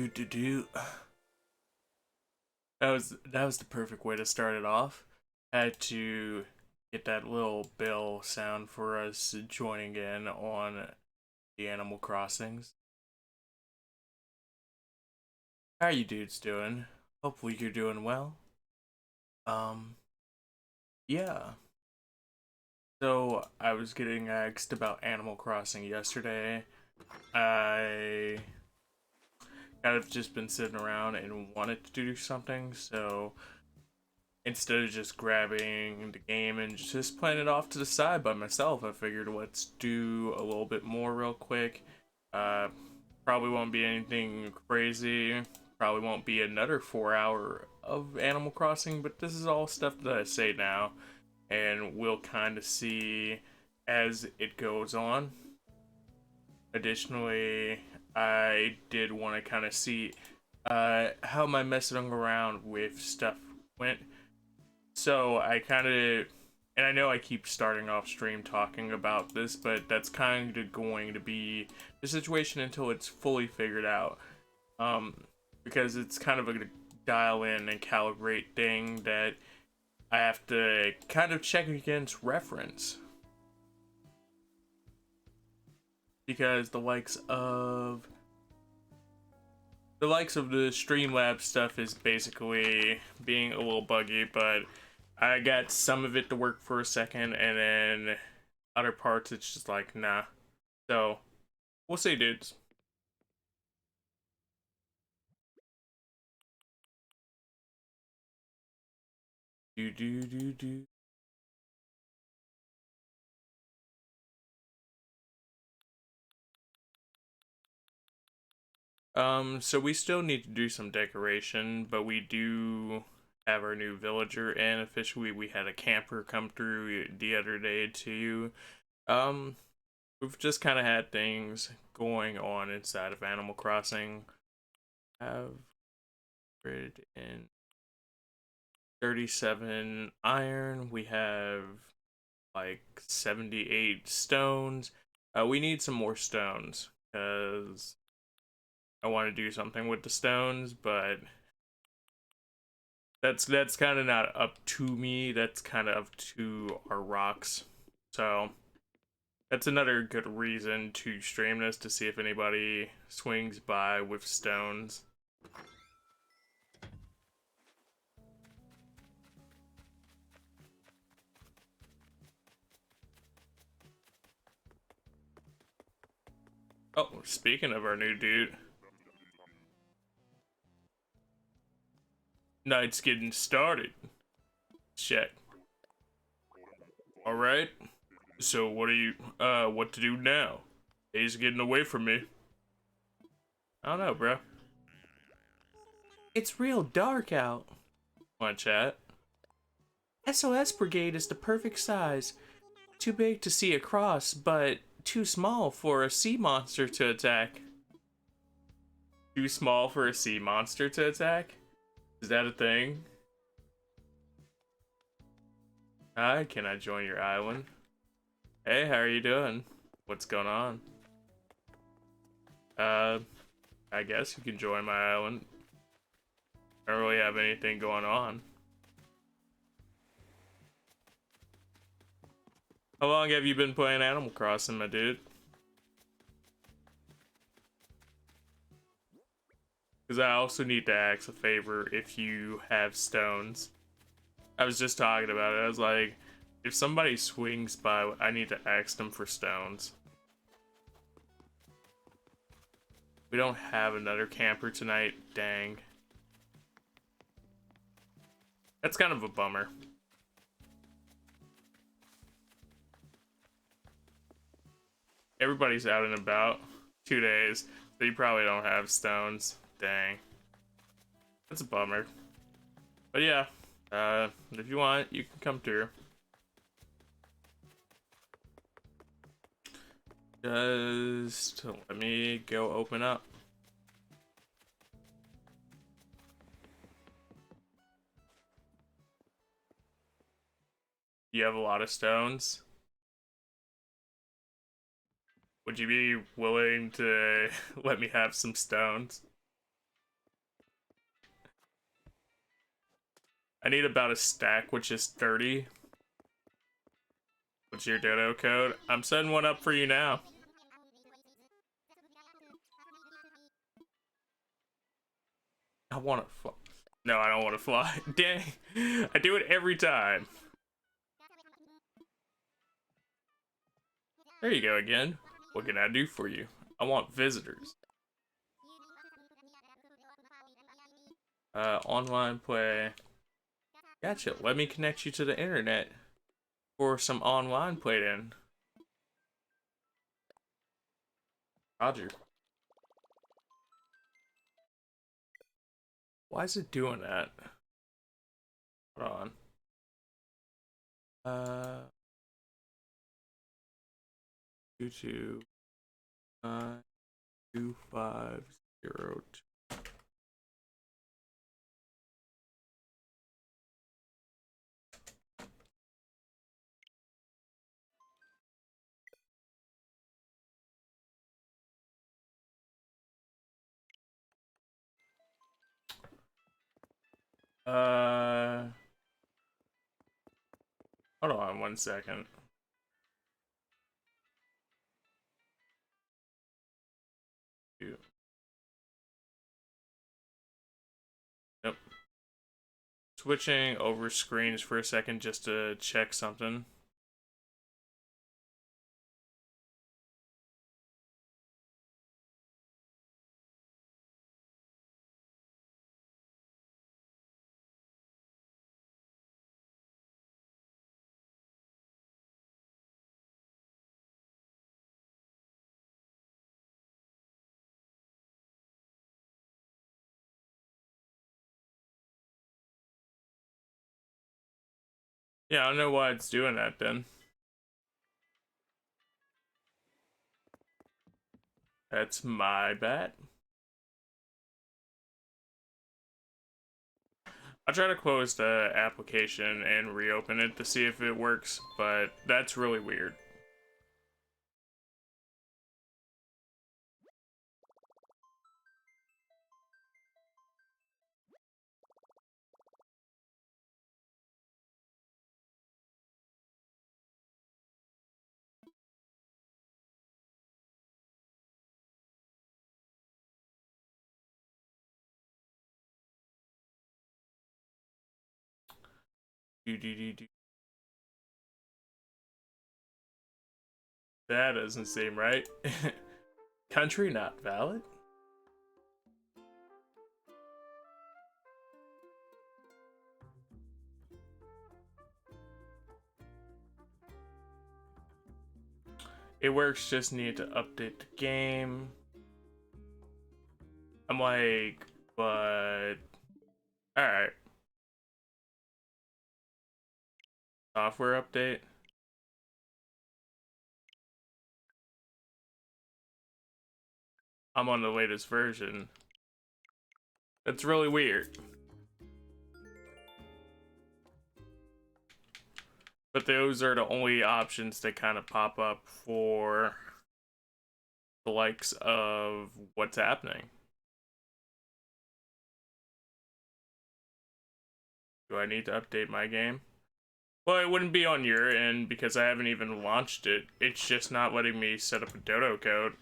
do. That was the perfect way to start it off. Had to get that little bell sound for us joining in on the Animal Crossings. How are you dudes doing? Hopefully you're doing well. Um, yeah. So I was getting asked about Animal Crossing yesterday. I kind of just been sitting around and wanted to do something, so instead of just grabbing the game and just playing it off to the side by myself, I figured let's do a little bit more real quick. Uh, Probably won't be anything crazy. Probably won't be another 4 hour of Animal Crossing, but this is all stuff that I say now, and we'll kind of see as it goes on. Additionally, I did want to kind of see how my messing around with stuff went. So I kind of, and I know I keep starting off stream talking about this, but that's kind of going to be the situation until it's fully figured out. Because it's kind of a dial in and calibrate thing that I have to kind of check against reference. Because the Streamlabs stuff is basically being a little buggy, but I got some of it to work for a second, and then other parts it's just like nah. So we'll see, dudes. Do. So we still need to do some decoration, but we do have our new villager, and officially we had a camper come through the other day too. Um, we've just kind of had things going on inside of Animal Crossing. Have grid in 37 iron. We have like 78 stones. We need some more stones because I want to do something with the stones, but that's kind of not up to me. That's kind of up to our rocks. So that's another good reason to stream this, to see if anybody swings by with stones. Oh, speaking of our new dude, night's getting started. Check. All right. So what to do now? He's getting away from me. I don't know, bro. It's real dark out. Want to chat? SOS Brigade is the perfect size. Too big to see across, but too small for a sea monster to attack. Too small for a sea monster to attack? Is that a thing? Hi, can I join your island? Hey, how are you doing? What's going on? I guess you can join my island. I don't really have anything going on. How long have you been playing Animal Crossing, my dude? Because I also need to ask a favor if you have stones. I was just talking about it. I was like, if somebody swings by, I need to ask them for stones. We don't have another camper tonight. Dang. That's kind of a bummer. Everybody's out and about. 2 days. So you probably don't have stones. Dang. That's a bummer. But yeah. If you want, you can come through. Just let me go open up. You have a lot of stones. Would you be willing to let me have some stones? I need about a stack, which is 30. What's your dodo code? I'm setting one up for you now. I want to fly. No, I don't want to fly. Dang. I do it every time. There you go again. What can I do for you? I want visitors. Online play. Gotcha. Let me connect you to the internet for some online play then. Roger. Why is it doing that? Hold on. 22 2502. Hold on 1 second. Yep. Switching over screens for a second just to check something. Yeah, I don't know why it's doing that then. That's my bad. I'll try to close the application and reopen it to see if it works, but that's really weird. That doesn't seem right. Country not valid? It works, just need to update the game. I'm like, but... Alright. Software update. I'm on the latest version. That's really weird. But those are the only options that kind of pop up for the likes of what's happening. Do I need to update my game? Well, it wouldn't be on your end because I haven't even launched it. It's just not letting me set up a dodo code.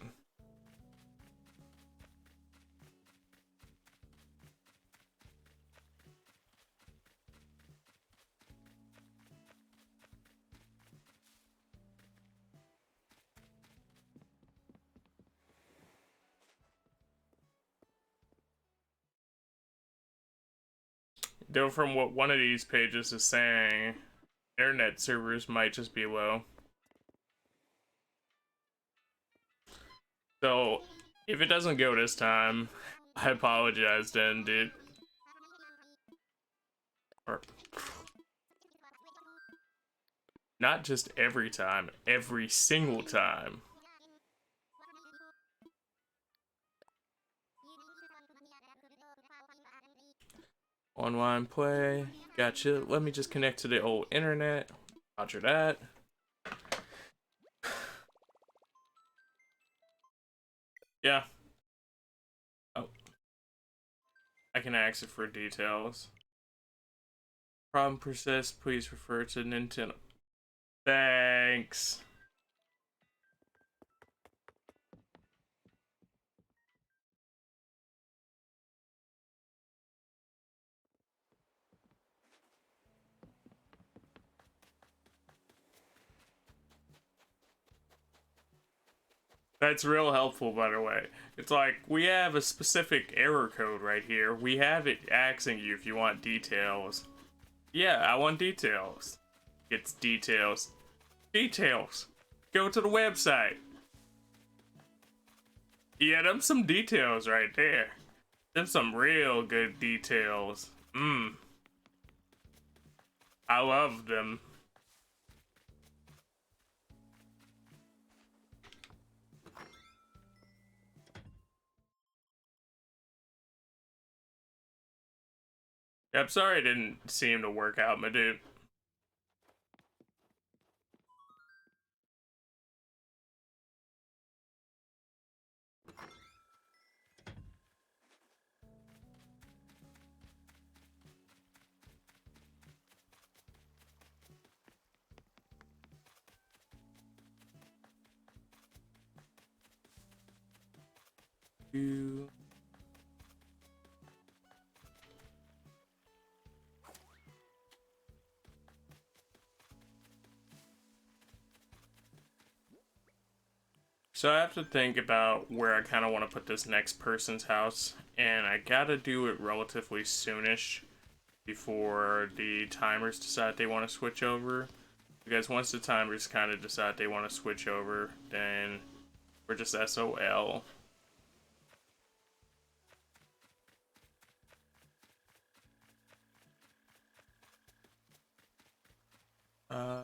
Though from what one of these pages is saying, internet servers might just be low. So, if it doesn't go this time, I apologize then, dude. Or, not just every time, every single time. Online play, gotcha. Let me just connect to the old internet. Roger that. Yeah. Oh. I can access for details. Problem persists, please refer to Nintendo. Thanks. That's real helpful, by the way. It's like, we have a specific error code right here. We have it asking you if you want details. Yeah, I want details. It's details. Details. Go to the website. Yeah, them some details right there. Them some real good details. I love them. I'm sorry it didn't seem to work out, my dude. You. So I have to think about where I kind of want to put this next person's house, and I gotta do it relatively soonish before the timers decide they want to switch over. Because once the timers kind of decide they want to switch over, then we're just SOL. Uh,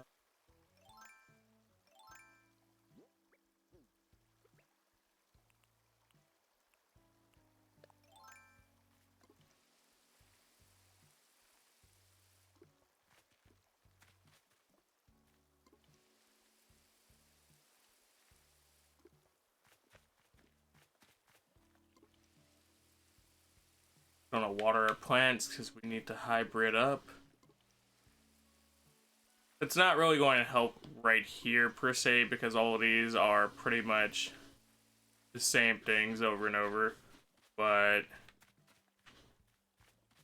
Gonna water our plants because we need to hybrid up. It's not really going to help right here per se because all of these are pretty much the same things over and over, but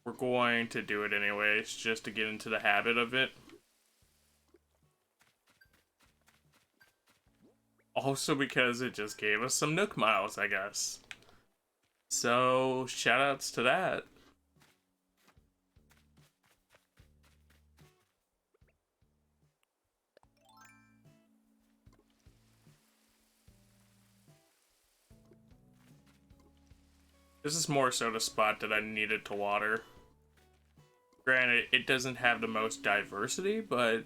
we're going to do it anyways just to get into the habit of it. Also because it just gave us some Nook miles, I guess. So shoutouts to that. This is more so the spot that I needed to water. Granted, it doesn't have the most diversity, but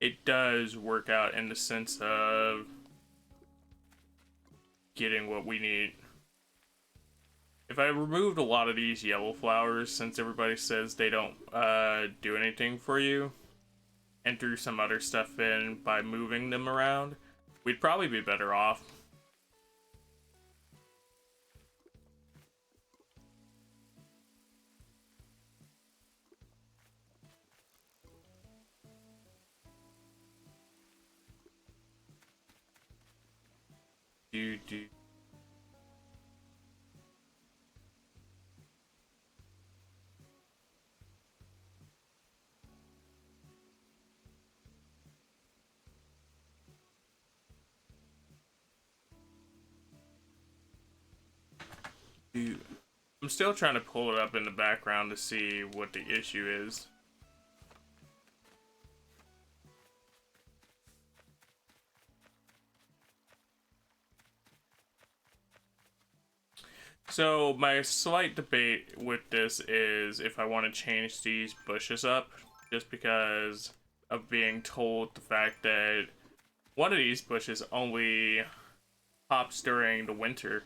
it does work out in the sense of getting what we need. If I removed a lot of these yellow flowers, since everybody says they don't do anything for you, and threw some other stuff in by moving them around, we'd probably be better off. Do. I'm still trying to pull it up in the background to see what the issue is. So my slight debate with this is if I want to change these bushes up, just because of being told the fact that one of these bushes only pops during the winter.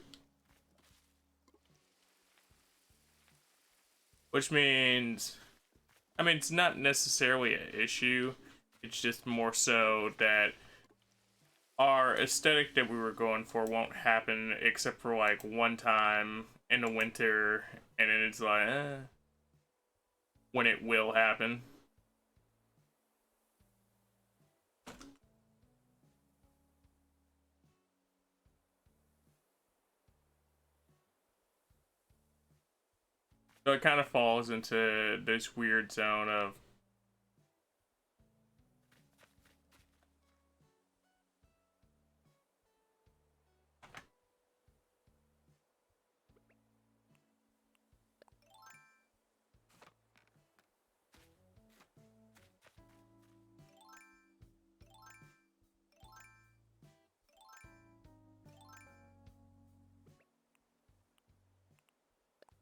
Which means, I mean, it's not necessarily an issue. It's just more so that our aesthetic that we were going for won't happen except for like one time in the winter, and then it's like, when it will happen. So it kind of falls into this weird zone of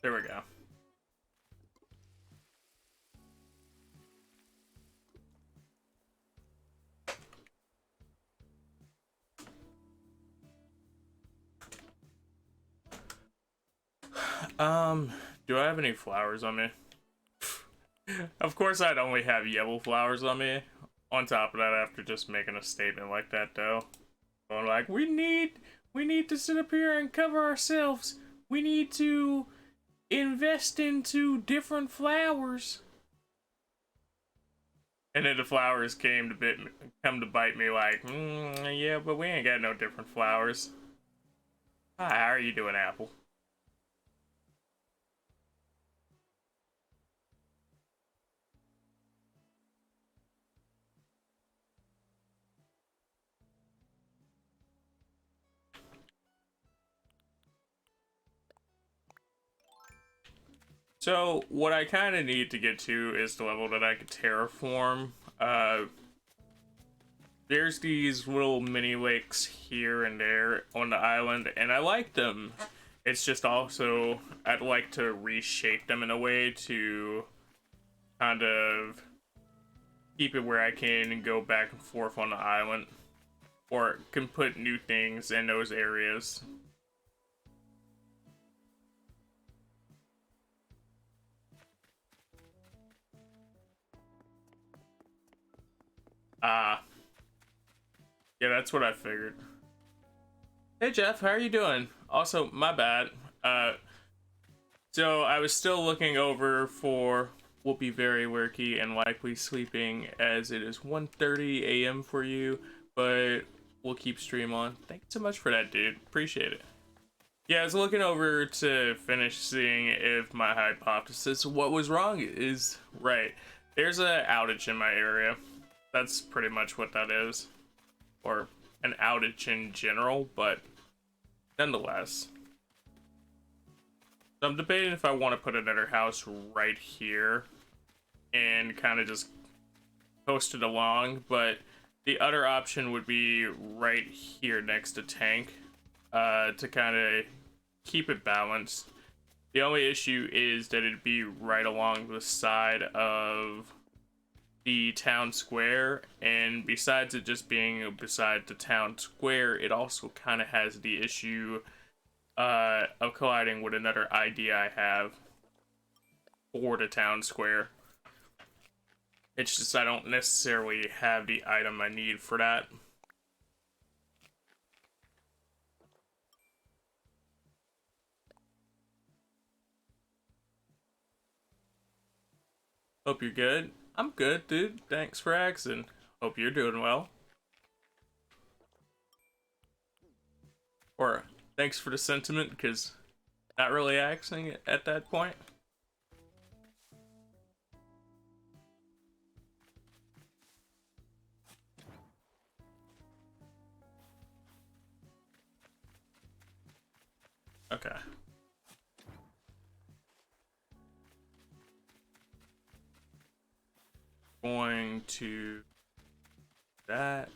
there we go. Do I have any flowers on me? Of course I'd only have yellow flowers on me. On top of that, after just making a statement like that though. Going like, we need to sit up here and cover ourselves. We need to invest into different flowers. And then the flowers come to bite me like, yeah, but we ain't got no different flowers. Hi, how are you doing, Apple? So, what I kind of need to get to is the level that I could terraform. There's these little mini lakes here and there on the island, and I like them. It's just also, I'd like to reshape them in a way to kind of keep it where I can go back and forth on the island, or can put new things in those areas. Ah, yeah, that's what I figured. Hey Jeff, how are you doing? Also, my bad. So I was still looking over for will be very worky and likely sleeping as it is 1:30 a.m. for you, but we'll keep stream on. Thanks so much for that, dude. Appreciate it. Yeah, I was looking over to finish seeing if my hypothesis, what was wrong, is right. There's a outage in my area. That's pretty much what that is. Or an outage in general, but nonetheless. So I'm debating if I want to put another house right here and kind of just coast it along, but the other option would be right here next to tank to kind of keep it balanced. The only issue is that it'd be right along the side of the town square, and besides it just being beside the town square, it also kind of has the issue of colliding with another idea I have for the town square. It's just I don't necessarily have the item I need for that. Hope you're good. I'm good, dude. Thanks for asking. Hope you're doing well. Or thanks for the sentiment, because not really asking at that point. Okay. Going to that.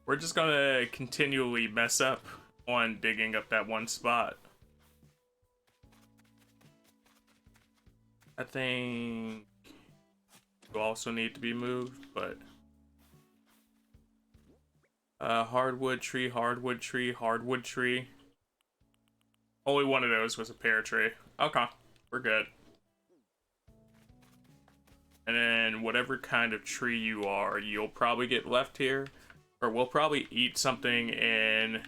We're just gonna continually mess up on digging up that one spot. I think you also need to be moved, but hardwood tree, hardwood tree, hardwood tree. Only one of those was a pear tree. Okay, we're good. And then whatever kind of tree you are, you'll probably get left here, or we'll probably eat something in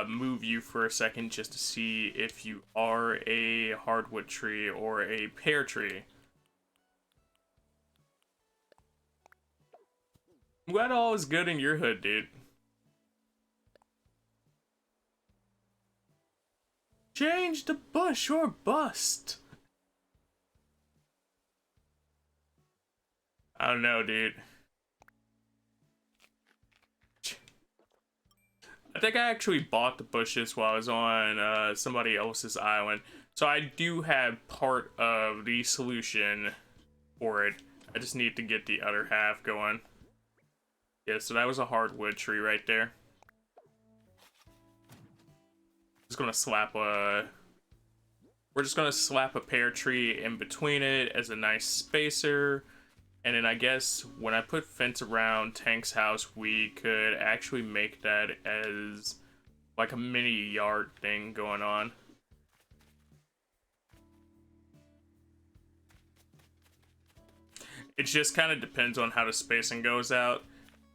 move you for a second just to see if you are a hardwood tree or a pear tree. I'm glad all is good in your hood, dude. Change the bush or bust. I don't know, dude. I think I actually bought the bushes while I was on somebody else's island. So I do have part of the solution for it. I just need to get the other half going. Yeah, so that was a hardwood tree right there. Just gonna slap a... We're just gonna slap a pear tree in between it as a nice spacer. And then I guess when I put fence around Tank's house, we could actually make that as like a mini yard thing going on. It just kind of depends on how the spacing goes out.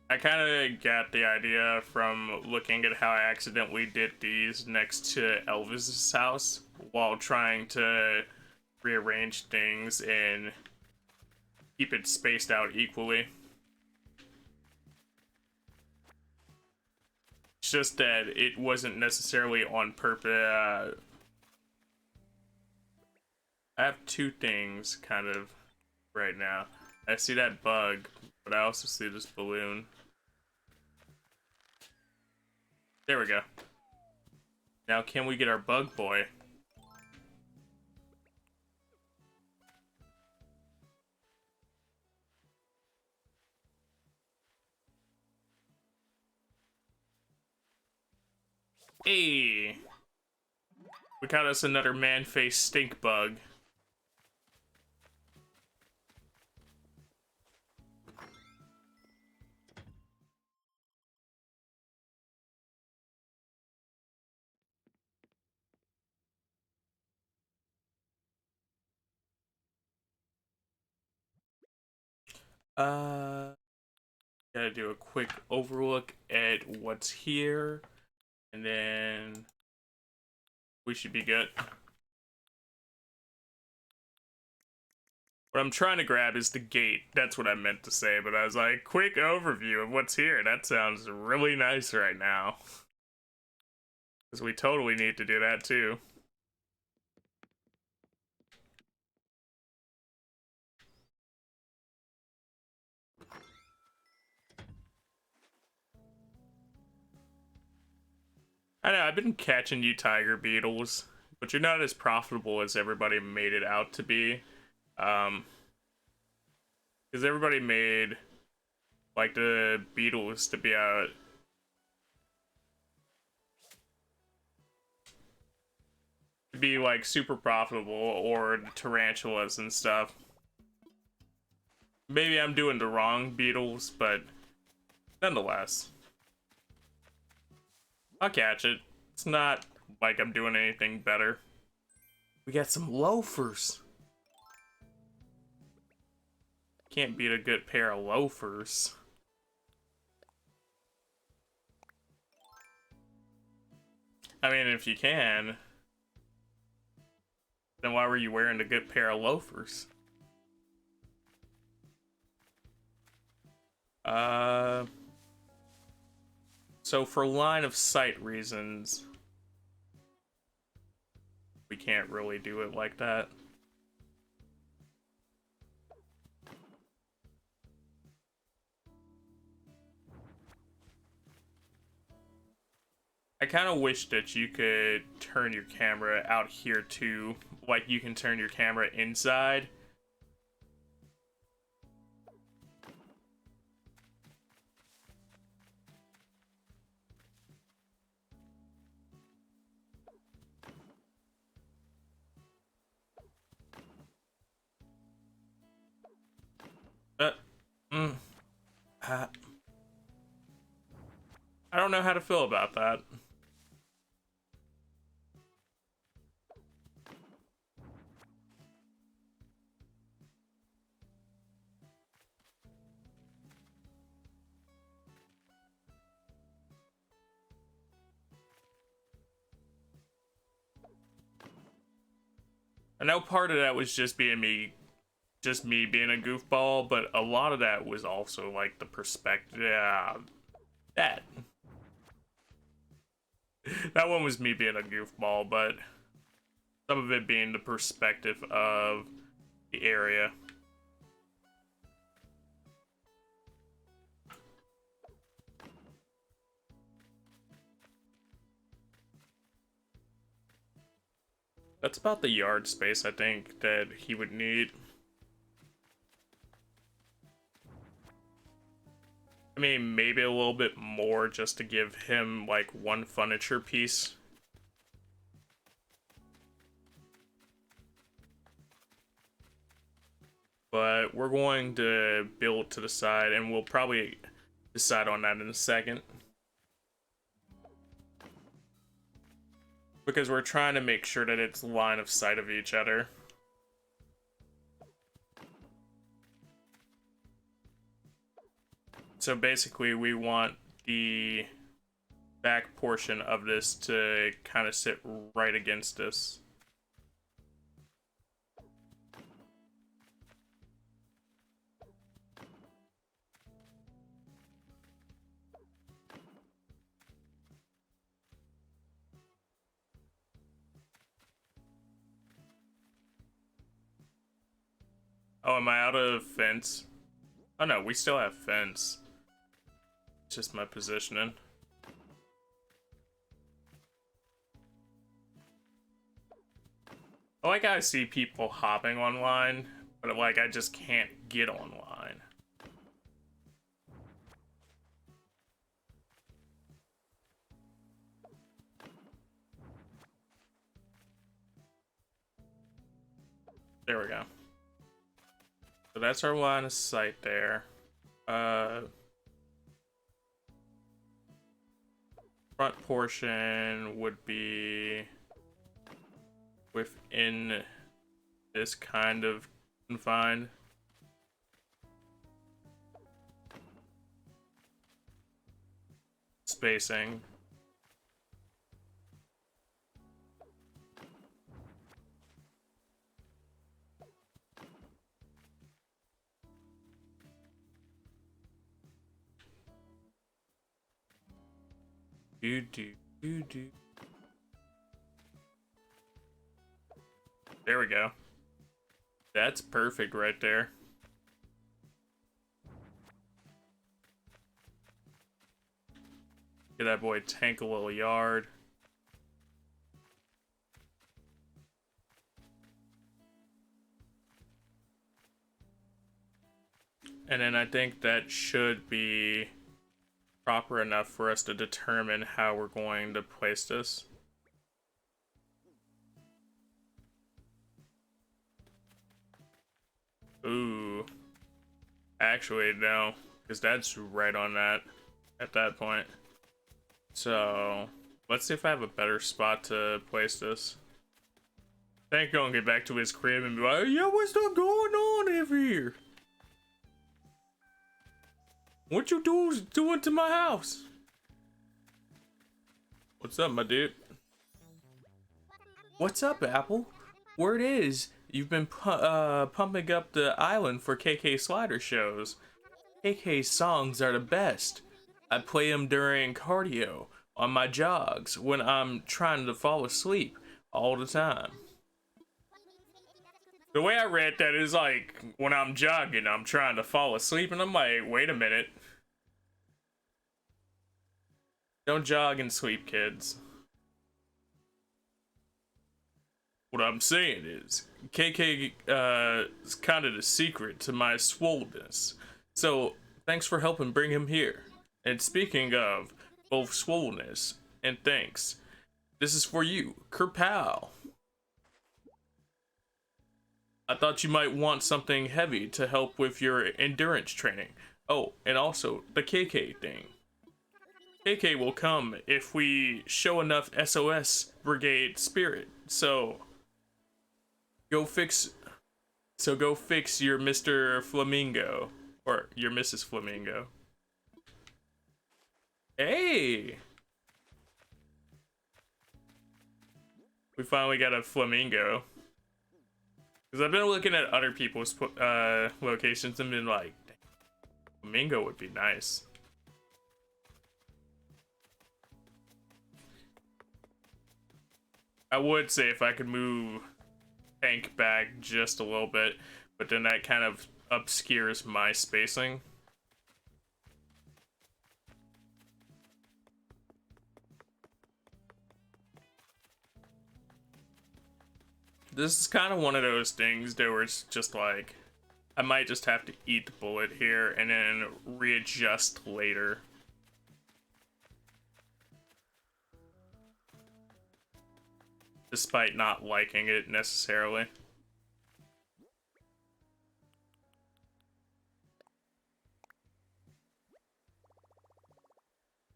I kind of got the idea from looking at how I accidentally did these next to Elvis's house while trying to rearrange things and keep it spaced out equally. It's just that it wasn't necessarily on purpose. I have two things kind of right now. I see that bug, but I also see this balloon. There we go. Now can we get our bug boy? Hey! We caught us another man-faced stink bug. Gotta do a quick overlook at what's here, and then we should be good. What I'm trying to grab is the gate. That's what I meant to say, but I was like, quick overview of what's here. That sounds really nice right now. Because we totally need to do that too. I know, I've been catching you tiger beetles, but you're not as profitable as everybody made it out to be. Because everybody made, like, the beetles to be out. To be, like, super profitable, or the tarantulas and stuff. Maybe I'm doing the wrong beetles, but nonetheless. I'll catch it. It's not like I'm doing anything better. We got some loafers. Can't beat a good pair of loafers. I mean, if you can, then why were you wearing a good pair of loafers? So for line of sight reasons, we can't really do it like that. I kind of wish that you could turn your camera out here too, like you can turn your camera inside. Uh, mm, uh, I don't know how to feel about that. I know part of that was just me being a goofball, but a lot of that was also like the perspective. Yeah, that that one was me being a goofball, but some of it being the perspective of the area. That's about the yard space I think that he would need. I mean, maybe a little bit more just to give him like one furniture piece. But we're going to build to the side, and we'll probably decide on that in a second. Because we're trying to make sure that it's line of sight of each other. So basically, we want the back portion of this to kind of sit right against us. Oh, am I out of fence? Oh no, we still have fence. It's just my positioning. I like how I see people hopping online, but like I just can't get online. There we go. So that's our line of sight there. Front portion would be within this kind of confined. Spacing. Do. There we go. That's perfect right there. Get that boy tank a little yard. And then I think that should be proper enough for us to determine how we're going to place this. Ooh. Actually, no. Because that's right on that at that point. So, let's see if I have a better spot to place this. I think gonna get back to his crib and be like, yeah, what's up going on over here? What you doing to my house? What's up, my dude? What's up, Apple? Word is, you've been pumping up the island for KK Slider shows. KK's songs are the best. I play them during cardio, on my jogs, when I'm trying to fall asleep all the time. The way I read that is like, when I'm jogging, I'm trying to fall asleep, and I'm like, wait a minute. Don't jog and sleep, kids. What I'm saying is, KK is kind of the secret to my swollenness. So, thanks for helping bring him here. And speaking of both swollenness and thanks, this is for you, Kerpow. I thought you might want something heavy to help with your endurance training. Oh, and also the KK thing. KK will come if we show enough SOS Brigade spirit. So go fix your Mr. Flamingo or your Mrs. Flamingo. Hey! We finally got a flamingo. Because I've been looking at other people's locations and been like, flamingo would be nice. I would say if I could move tank back just a little bit, but then that kind of obscures my spacing. This is kind of one of those things though where it's just like, I might just have to eat the bullet here and then readjust later. Despite not liking it necessarily.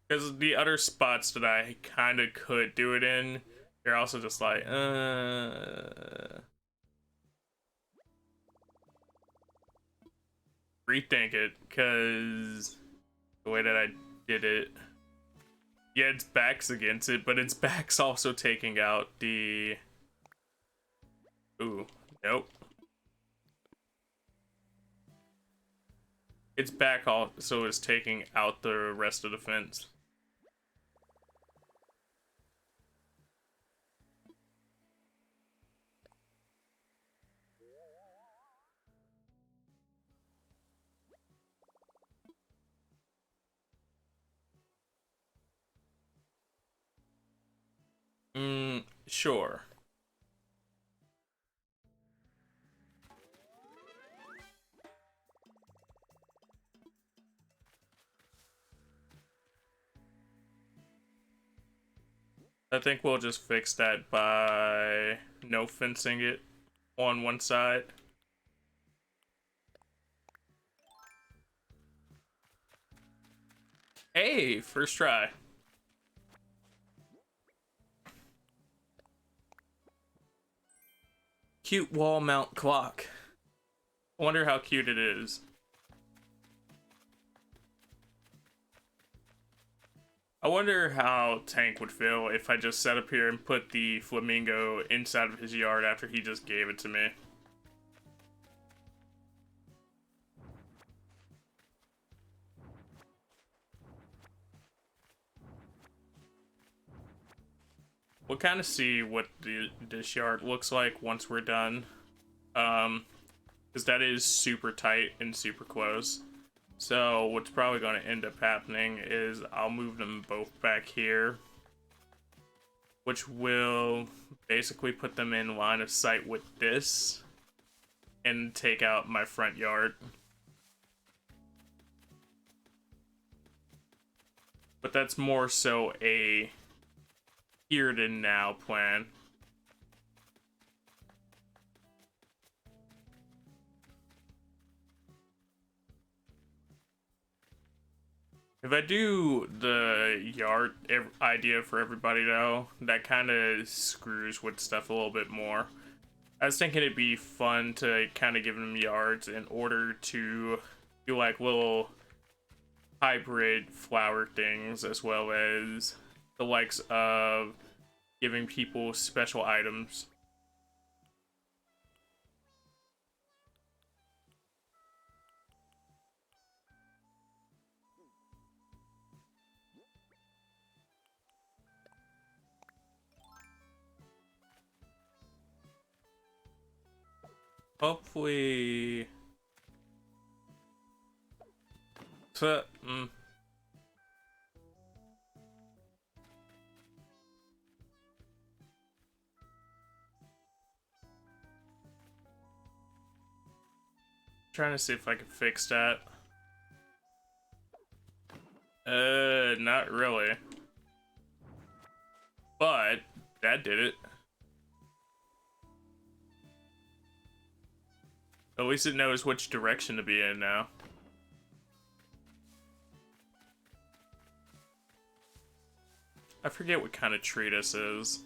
Because the other spots that I kind of could do it in, you're also just like, rethink it, because the way that I did it, yeah, its back's against it, but its back's also taking out the... Ooh, nope. Its back also is taking out the rest of the fence. Sure. I think we'll just fix that by no fencing it on one side. Hey, first try. Cute wall mount clock. I wonder how cute it is. I wonder how Tank would feel if I just sat up here and put the flamingo inside of his yard after he just gave it to me. We'll kind of see what this yard looks like once we're done. Because that is super tight and super close. So what's probably going to end up happening is I'll move them both back here, which will basically put them in line of sight with this and take out my front yard. But that's more so a here to now plan. If I do the yard idea for everybody though, that kind of screws with stuff a little bit more. I was thinking it'd be fun to kind of give them yards in order to do like little hybrid flower things, as well as the likes of giving people special items. Hopefully... So, trying to see if I can fix that. Not really. But that did it. At least it knows which direction to be in now. I forget what kind of tree this is.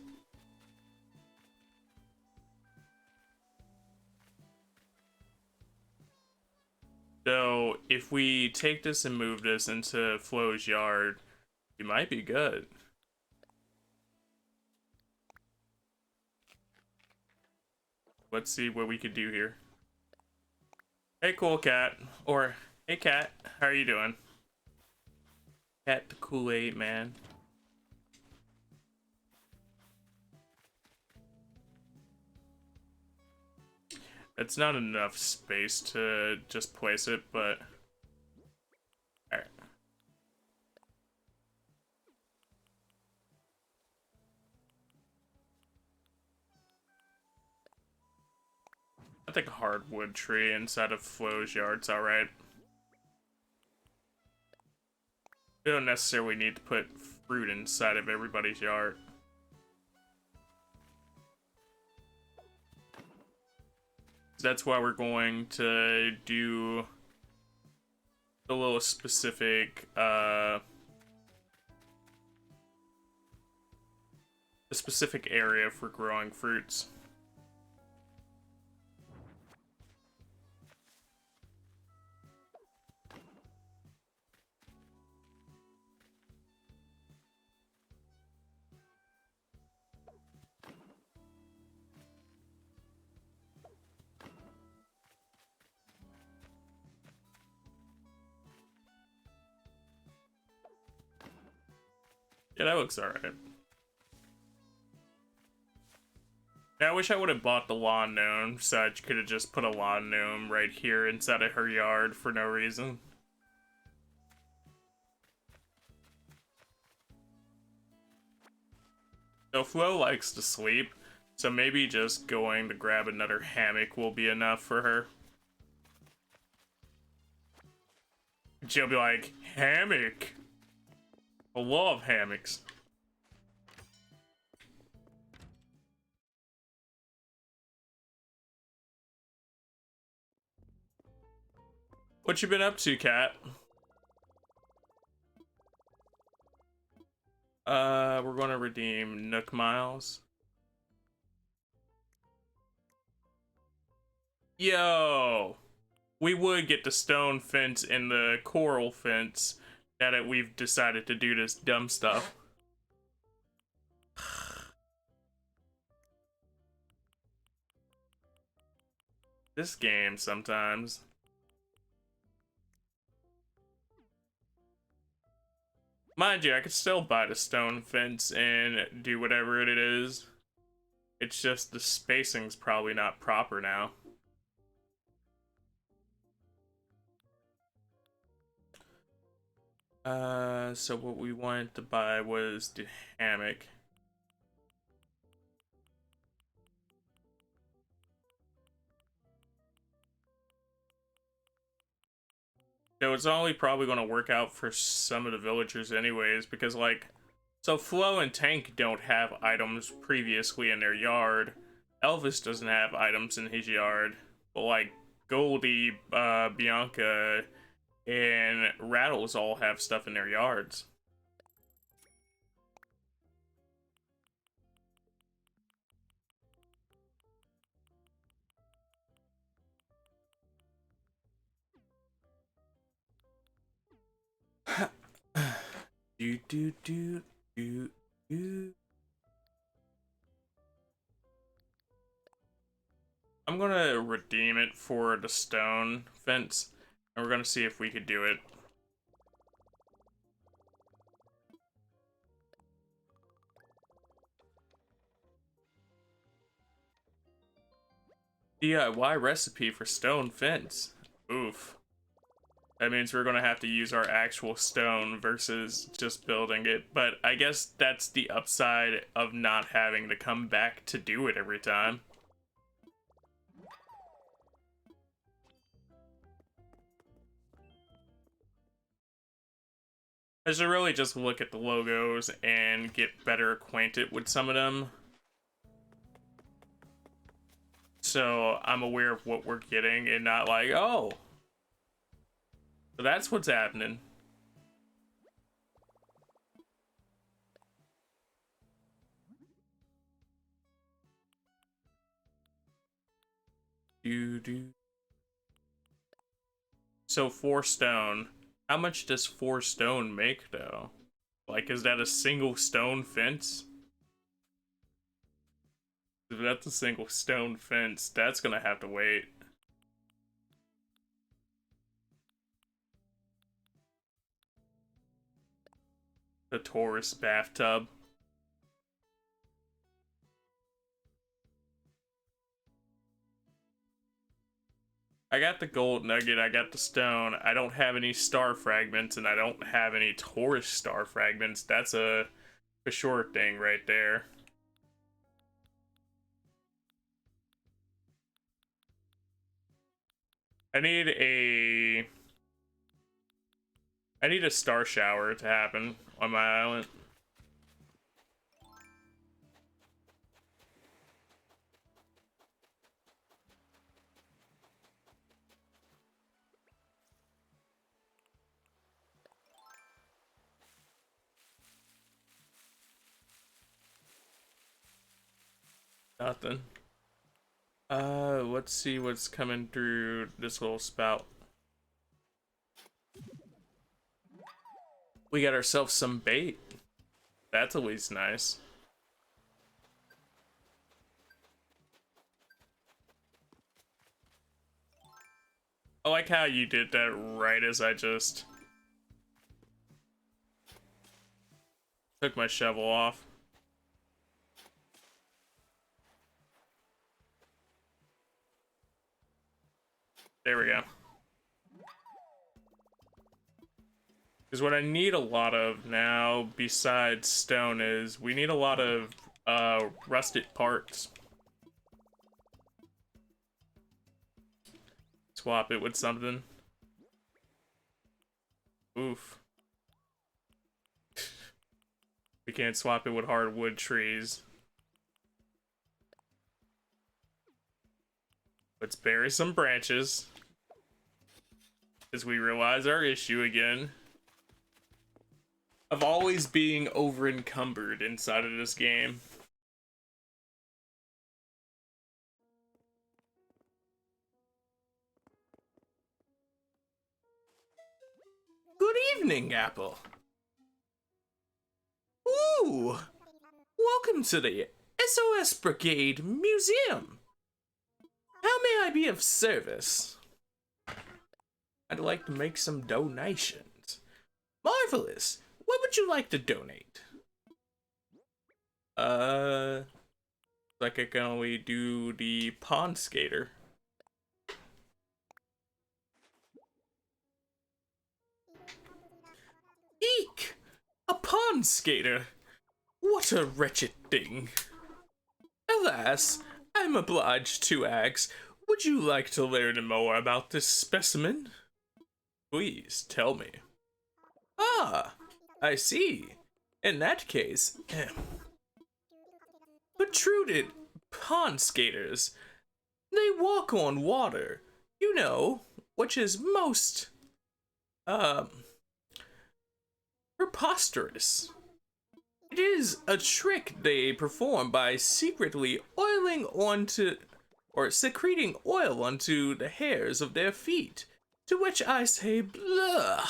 So, if we take this and move this into Flo's yard, it might be good. Let's see what we could do here. Hey, cool cat. Or, hey, cat. How are you doing? Cat the Kool-Aid man. It's not enough space to just place it, but... Alright. I think a hardwood tree inside of Flo's yard's alright. We don't necessarily need to put fruit inside of everybody's yard. That's why we're going to do a little specific, a specific area for growing fruits. Yeah, that looks alright. Yeah, I wish I would have bought the lawn gnome, so I could have just put a lawn gnome right here inside of her yard for no reason. So Flo likes to sleep, so maybe just going to grab another hammock will be enough for her. She'll be like, hammock! I love hammocks. What you been up to, cat? We're gonna redeem Nook Miles. Yo! We would get the stone fence and the coral fence now that we've decided to do this dumb stuff. This game sometimes. Mind you, I could still buy the stone fence and do whatever it is. It's just the spacing's probably not proper now. So what we wanted to buy was the hammock. So it's only probably going to work out for some of the villagers anyways, because like, so Flo and Tank don't have items previously in their yard. Elvis doesn't have items in his yard, but like Goldie, Bianca, and Rattles all have stuff in their yards. do do do do do. I'm gonna redeem it for the stone fence, and we're gonna see if we could do it. DIY recipe for stone fence. Oof. That means we're gonna have to use our actual stone versus just building it, but I guess that's the upside of not having to come back to do it every time. I should really just look at the logos and get better acquainted with some of them, so I'm aware of what we're getting and not like, oh, so that's what's happening. So 4 stone. How much does 4 stone make though? Like, is that a single stone fence? If that's a single stone fence, that's gonna have to wait. The tourist bathtub. I got the gold nugget, I got the stone. I don't have any star fragments, and I don't have any tourist star fragments. That's a for sure thing right there. I need a star shower to happen on my island. Nothing. Let's see what's coming through this little spout. We got ourselves some bait. That's always nice. I like how you did that right as I just took my shovel off. There we go. Because what I need a lot of now, besides stone, is we need a lot of rusted parts. Swap it with something. Oof. We can't swap it with hardwood trees. Let's bury some branches as we realize our issue again of always being over encumbered inside of this game. Good evening, Apple. Ooh! Welcome to the SOS Brigade Museum. How may I be of service? I'd like to make some donations. Marvelous! What would you like to donate? Like I can only do the pond skater. Eek! A pond skater! What a wretched thing. Alas, I'm obliged to ask, would you like to learn more about this specimen? Please tell me. Ah, I see. In that case, protruded pond skaters. They walk on water, you know, which is most, preposterous. It is a trick they perform by secretly oiling onto, or secreting oil onto the hairs of their feet, to which I say blah.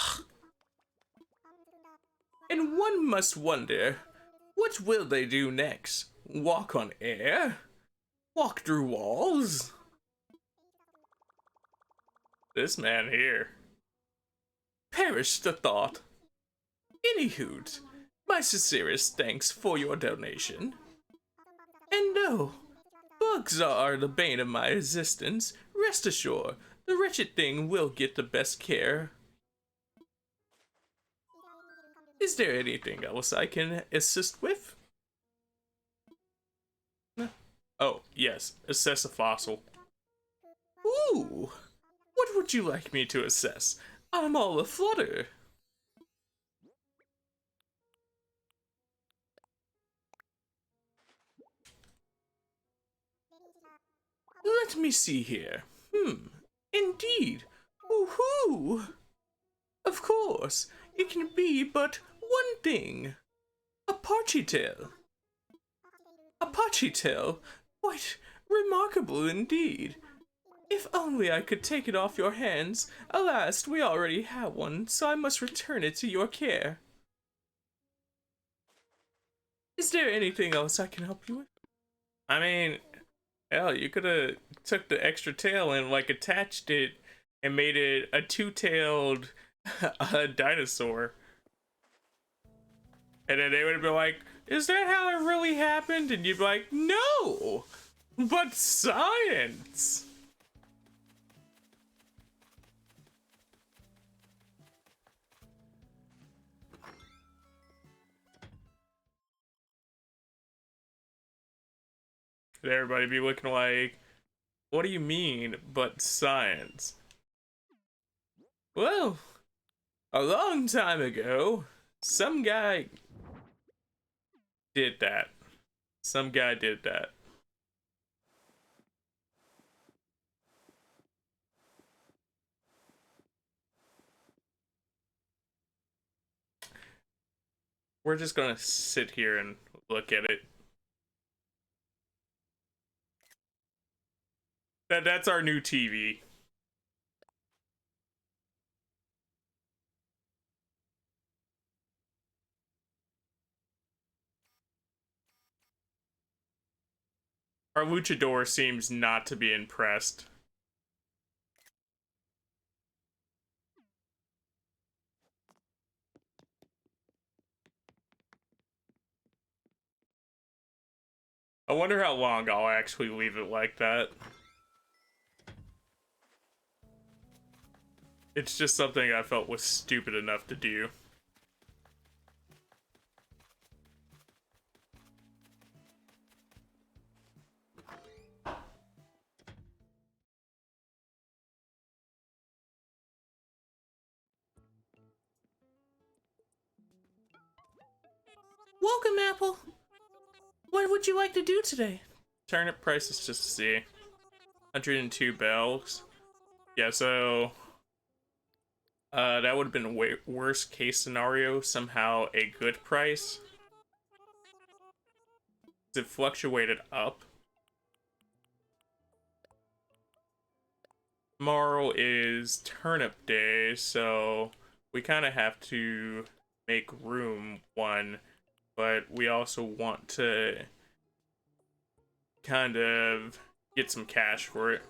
And one must wonder, what will they do next? Walk on air? Walk through walls? This man here. Perish the thought. Anywho, my sincerest thanks for your donation. And no, bugs are the bane of my existence. Rest assured, the wretched thing will get the best care. Is there anything else I can assist with? Oh, yes, assess a fossil. Ooh, what would you like me to assess? I'm all aflutter. Let me see here. Indeed. Woohoo! Of course, it can be but one thing. A parchy tail. A parchy tail? Quite remarkable indeed. If only I could take it off your hands. Alas, we already have one, so I must return it to your care. Is there anything else I can help you with? I mean, Hell, you could have took the extra tail and like attached it and made it a two-tailed dinosaur. And then they would have been like, is that how it really happened? And you'd be like, no, but science. And everybody be looking like, what do you mean, but science? Well, a long time ago, some guy did that. Some guy did that. We're just gonna sit here and look at it. That's our new TV. Our luchador seems not to be impressed. I wonder how long I'll actually leave it like that. It's just something I felt was stupid enough to do. Welcome, Apple. What would you like to do today? Turnip prices just to see. 102 bells. Yeah, so that would have been way worst case scenario. Somehow a good price. It fluctuated up. Tomorrow is turnip day, so we kind of have to make room, one, but we also want to kind of get some cash for it.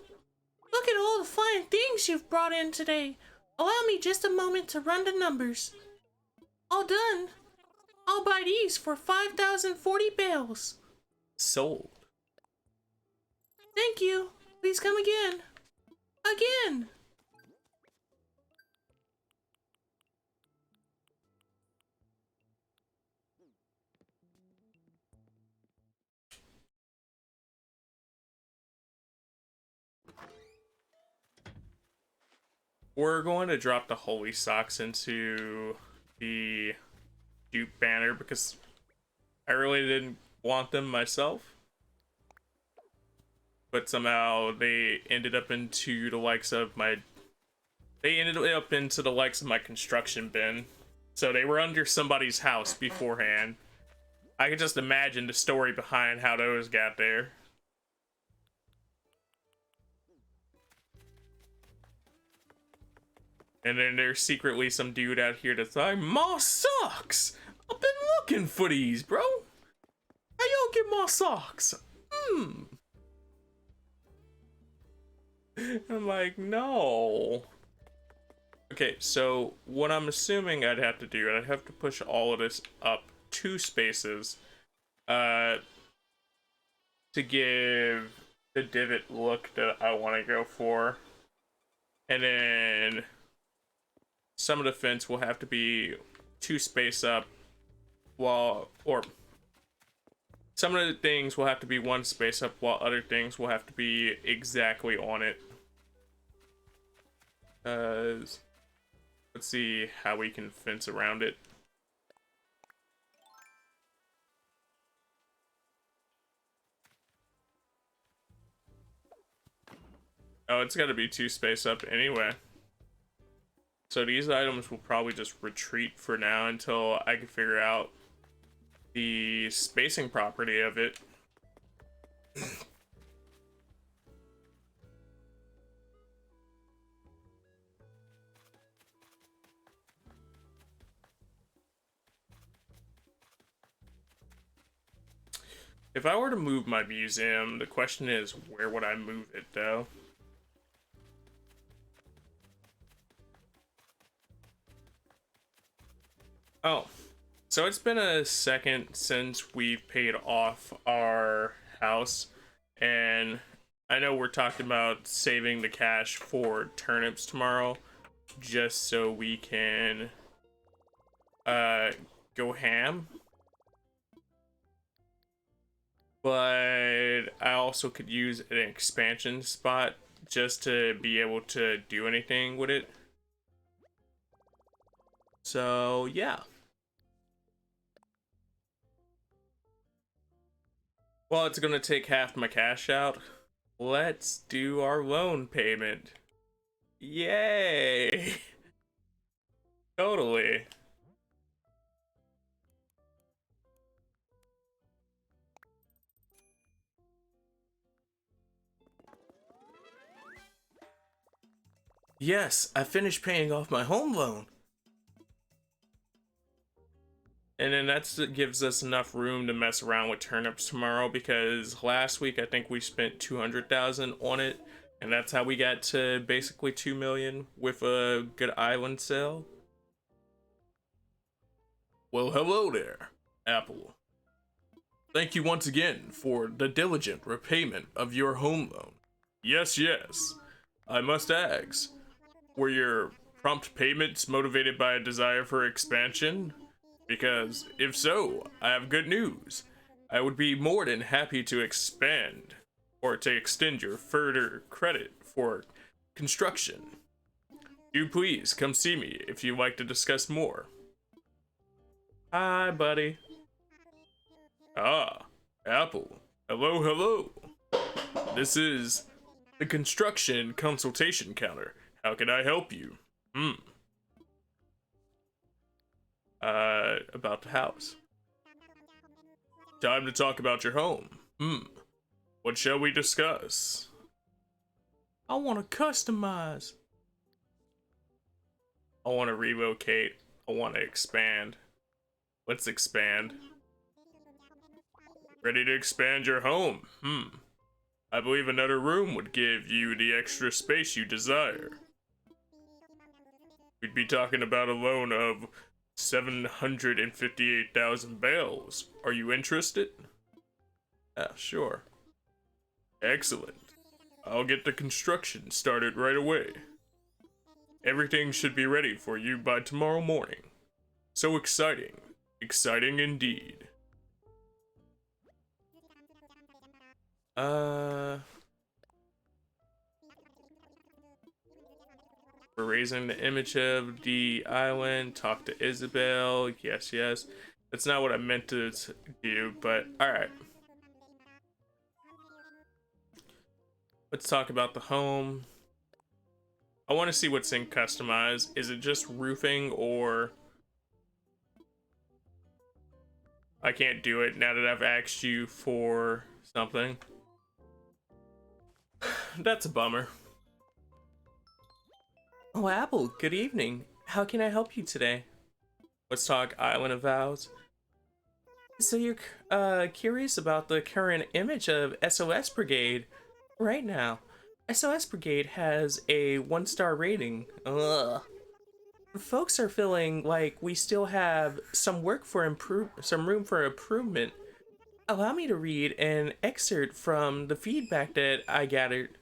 Look at all the fine things you've brought in today. Allow me just a moment to run the numbers. All done. I'll buy these for 5,040 bells. Sold. Thank you. Please come again. Again. We're going to drop the holy socks into the dupe banner because I really didn't want them myself. But somehow they ended up into the likes of my... They ended up into the likes of my construction bin. So they were under somebody's house beforehand. I could just imagine the story behind how those got there. And then there's secretly some dude out here that's like, my socks! I've been looking for these, bro! How y'all get my socks? I'm like, no. Okay, so what I'm assuming I'd have to do, I'd have to push all of this up 2 spaces to give the divot look that I want to go for. And then some of the fence will have to be 2 space up while, or some of the things will have to be 1 space up while other things will have to be exactly on it. Let's see how we can fence around it. Oh, it's got to be 2 space up anyway. So these items will probably just retreat for now until I can figure out the spacing property of it. If I were to move my museum, the question is, where would I move it, though? Oh, so it's been a second since we paid off our house, and I know we're talking about saving the cash for turnips tomorrow, just so we can go ham. But I also could use an expansion spot just to be able to do anything with it. So yeah. Well, it's gonna take half my cash out. Let's do our loan payment. Yay! Totally. Yes, I finished paying off my home loan. And then that gives us enough room to mess around with turnips tomorrow, because last week I think we spent 200,000 on it, and that's how we got to basically 2 million with a good island sale. Well, hello there, Apple. Thank you once again for the diligent repayment of your home loan. Yes, yes. I must ask, were your prompt payments motivated by a desire for expansion? Because if so, I have good news. I would be more than happy to expand or to extend your further credit for construction. Do please come see me if you'd like to discuss more. Hi, buddy. Ah, Apple. Hello, hello. This is the construction consultation counter. How can I help you? About the house. Time to talk about your home. What shall we discuss? I want to customize. I want to relocate. I want to expand. Let's expand. Ready to expand your home? I believe another room would give you the extra space you desire. We'd be talking about a loan of 758,000 bowlz. Are you interested? Yeah, sure. Excellent. I'll get the construction started right away. Everything should be ready for you by tomorrow morning. So exciting. Exciting indeed. We're raising the image of the island. Talk to Isabel. Yes, yes. That's not what I meant to do, but alright. Let's talk about the home. I want to see what's in customize. Is it just roofing, or I can't do it now that I've asked you for something? That's a bummer. Oh, Apple, good evening. How can I help you today? Let's talk Island of Vows. So you're curious about the current image of SOS Brigade right now. SOS Brigade has a 1-star rating. Ugh. Folks are feeling like we still have some room for improvement. Allow me to read an excerpt from the feedback that I gathered.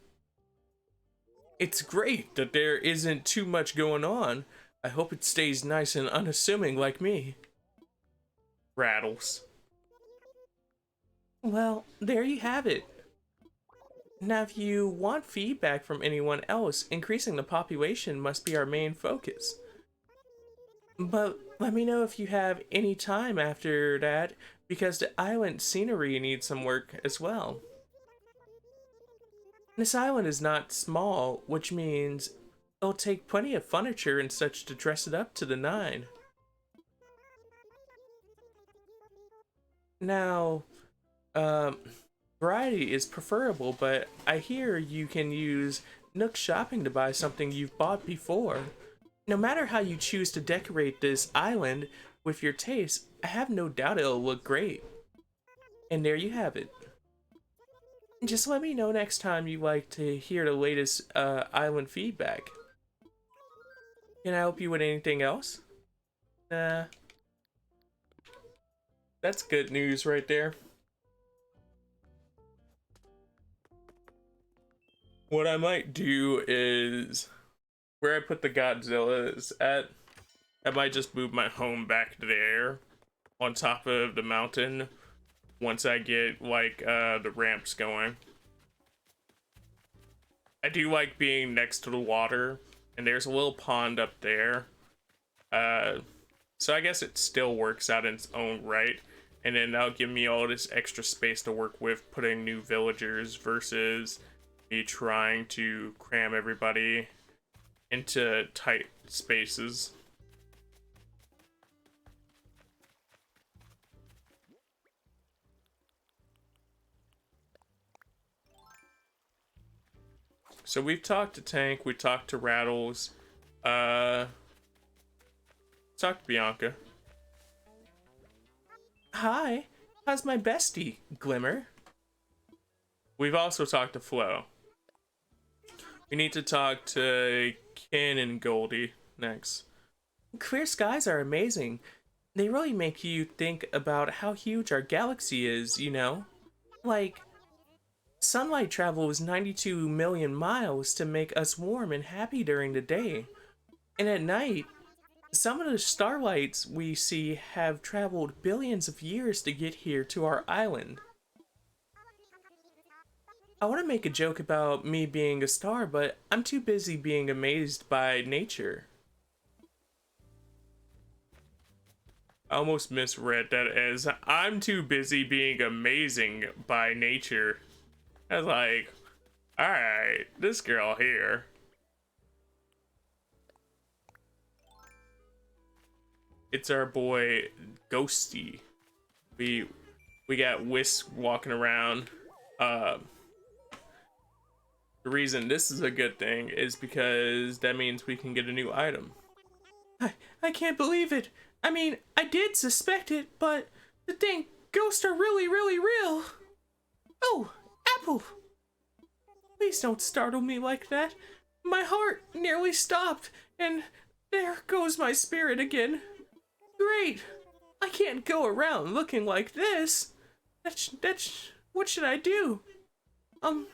It's great that there isn't too much going on. I hope it stays nice and unassuming like me. Rattles. Well, there you have it. Now, if you want feedback from anyone else, increasing the population must be our main focus. But let me know if you have any time after that, because the island scenery needs some work as well. This island is not small, which means it'll take plenty of furniture and such to dress it up to the nine. Now, variety is preferable, but I hear you can use Nook Shopping to buy something you've bought before. No matter how you choose to decorate this island with your taste, I have no doubt it'll look great. And there you have it. Just let me know next time you like to hear the latest island feedback. Can I help you with anything else? Nah. That's good news right there. What I might do is where I put the Godzillas at, I might just move my home back there on top of the mountain once I get like the ramps going. I do like being next to the water, and there's a little pond up there. So I guess it still works out in its own right. And then that'll give me all this extra space to work with putting new villagers versus me trying to cram everybody into tight spaces. So we've talked to Tank, we talked to Rattles, talked to Bianca. Hi, how's my bestie, Glimmer? We've also talked to Flo. We need to talk to Ken and Goldie next. Clear skies are amazing. They really make you think about how huge our galaxy is, you know? Like, sunlight travels 92 million miles to make us warm and happy during the day. And at night, some of the starlights we see have traveled billions of years to get here to our island. I want to make a joke about me being a star, but I'm too busy being amazed by nature. I almost misread that as I'm too busy being amazing by nature. I was like, alright, this girl here. It's our boy Ghosty. We got Whisk walking around. The reason this is a good thing is because that means we can get a new item. I can't believe it. I mean, I did suspect it, but the dang ghosts are really, really real. Oh, Apple. Please don't startle me like that. My heart nearly stopped, and there goes my spirit again. Great. I can't go around looking like this. What should I do? I'm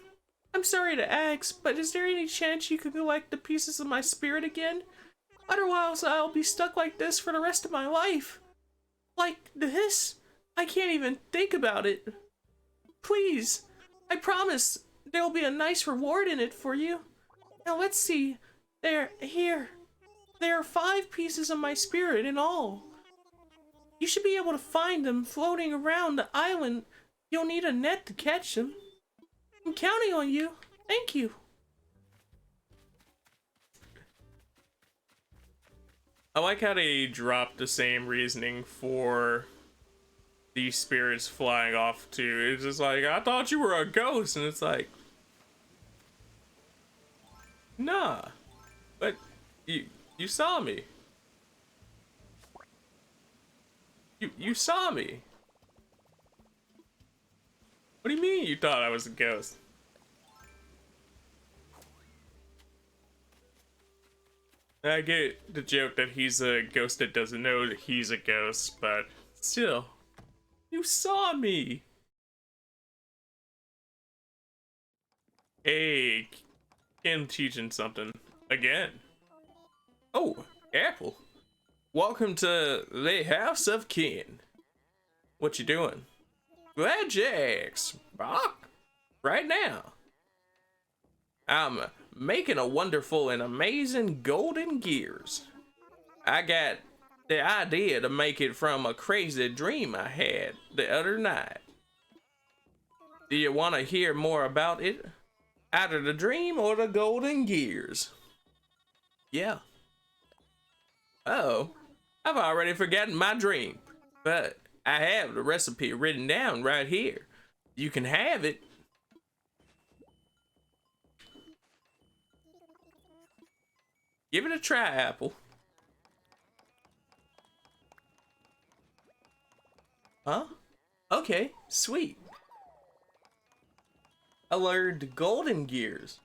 sorry to ask, but is there any chance you could collect the pieces of my spirit again? Otherwise, I'll be stuck like this for the rest of my life. Like this? I can't even think about it. Please, I promise there'll be a nice reward in it for you. Now let's see. Here. There are 5 pieces of my spirit in all. You should be able to find them floating around the island. You'll need a net to catch them. I'm counting on you. Thank you. I like how they dropped the same reasoning for these spirits flying off too. It's just like, I thought you were a ghost, and it's like, nah, but you saw me. You saw me. What do you mean you thought I was a ghost? I get the joke that he's a ghost that doesn't know that he's a ghost, but still, you saw me. Hey, Ken teaching something again. Oh, Apple. Welcome to the House of Ken. What you doing? Glad you asked, Brock. Right now. I'm making a wonderful and amazing golden gears. I got the idea to make it from a crazy dream I had the other night. Do you want to hear more about it? Either the dream or the golden gears? Yeah. Oh, I've already forgotten my dream, but I have the recipe written down right here. You can have it. Give it a try, Apple. Huh? Okay, sweet. I learned golden gears.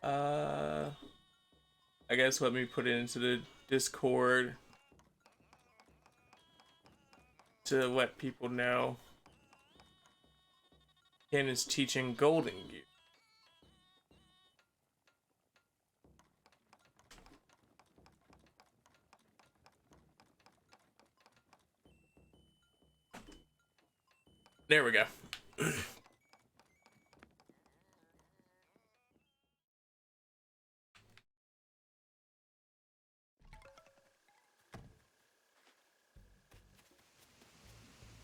I guess let me put it into the Discord to let people know Ken is teaching golden gear. There we go.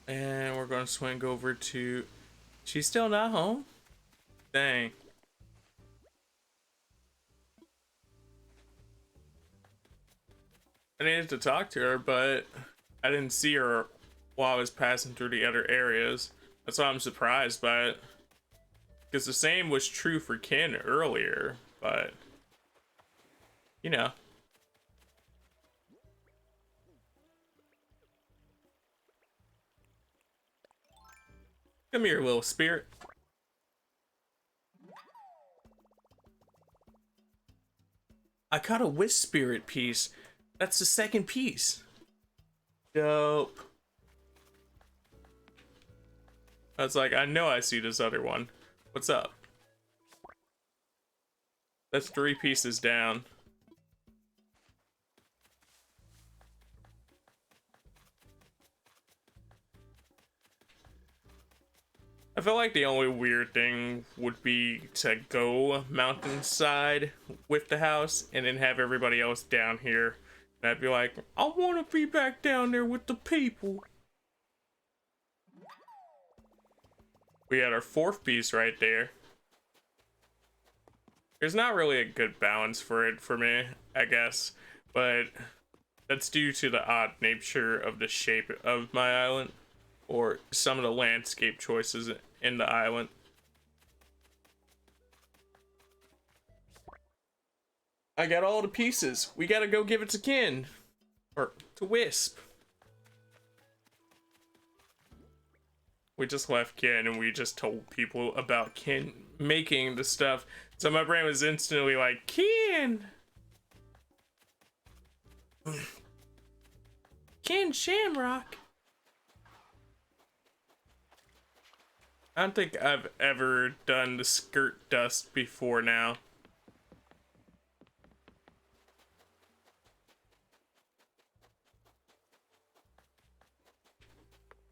And we're gonna swing over to... She's still not home? Dang. I needed to talk to her, but I didn't see her while I was passing through the other areas. That's why I'm surprised by it. Because the same was true for Ken earlier, but... You know. Come here, little spirit. I caught a wisp spirit piece. That's the second piece. Dope. I was like, I know I see this other one. What's up? That's 3 pieces down. I feel like the only weird thing would be to go mountainside with the house and then have everybody else down here. And I'd be like, I want to be back down there with the people. We had our 4th piece right there. There's not really a good balance for it for me, I guess. But that's due to the odd nature of the shape of my island. Or some of the landscape choices in the island. I got all the pieces. We gotta go give it to Ken. Or to Wisp. We just left Ken and we just told people about Ken making the stuff. So my brain was instantly like, Ken! Ken Shamrock. I don't think I've ever done the skirt dust before now.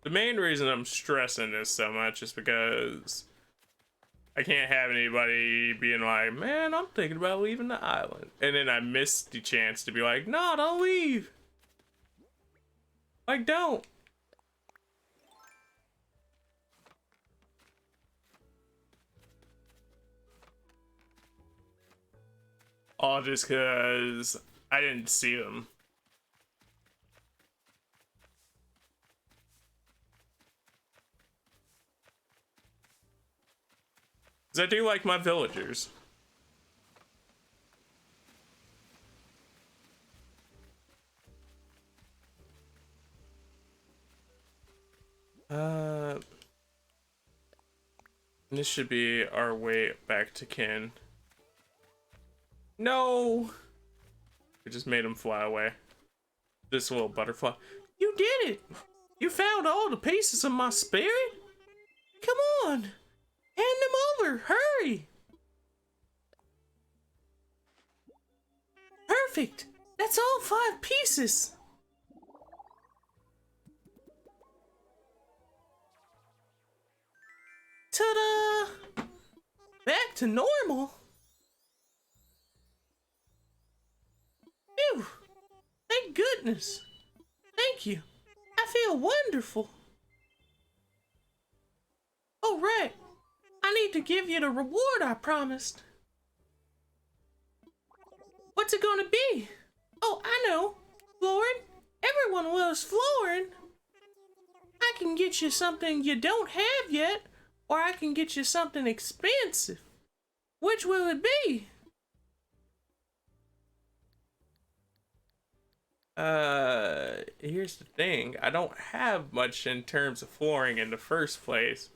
The main reason I'm stressing this so much is because I can't have anybody being like, man, I'm thinking about leaving the island. And then I miss the chance to be like, no, don't leave. Like, don't. All just because I didn't see them. Because I do like my villagers. This should be our way back to Ken. No! We just made him fly away. This little butterfly. You did it! You found all the pieces of my spirit? Come on! Hand them over! Hurry! Perfect! That's all 5 pieces! Ta-da! Back to normal? Phew! Thank goodness! Thank you! I feel wonderful! Oh, right! I need to give you the reward I promised! What's it gonna be? Oh, I know! Florin! Everyone loves Florin! I can get you something you don't have yet, or I can get you something expensive. Which will it be? here's the thing. I don't have much in terms of flooring in the first place.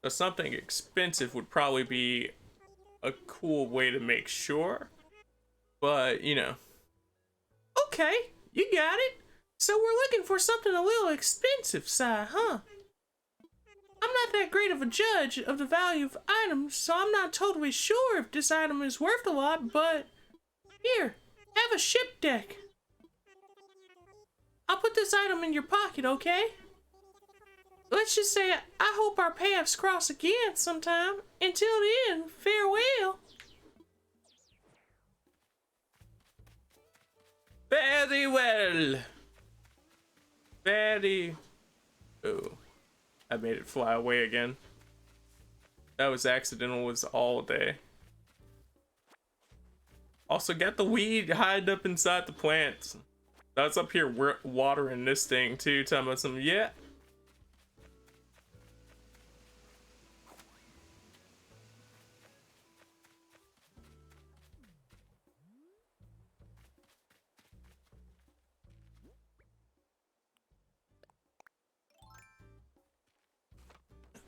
So something expensive would probably be a cool way to make sure. But, you know. Okay, you got it. So we're looking for something a little expensive, Si, huh? I'm not that great of a judge of the value of items, so I'm not totally sure if this item is worth a lot, but here, have a ship deck. I'll put this item in your pocket, okay? Let's just say I hope our paths cross again sometime. Until then, farewell. Very well. Very... Oh, I made it fly away again. That was accidental as all day. Also got the weed hiding up inside the plants. That's up here watering this thing too, talking about some, yeah.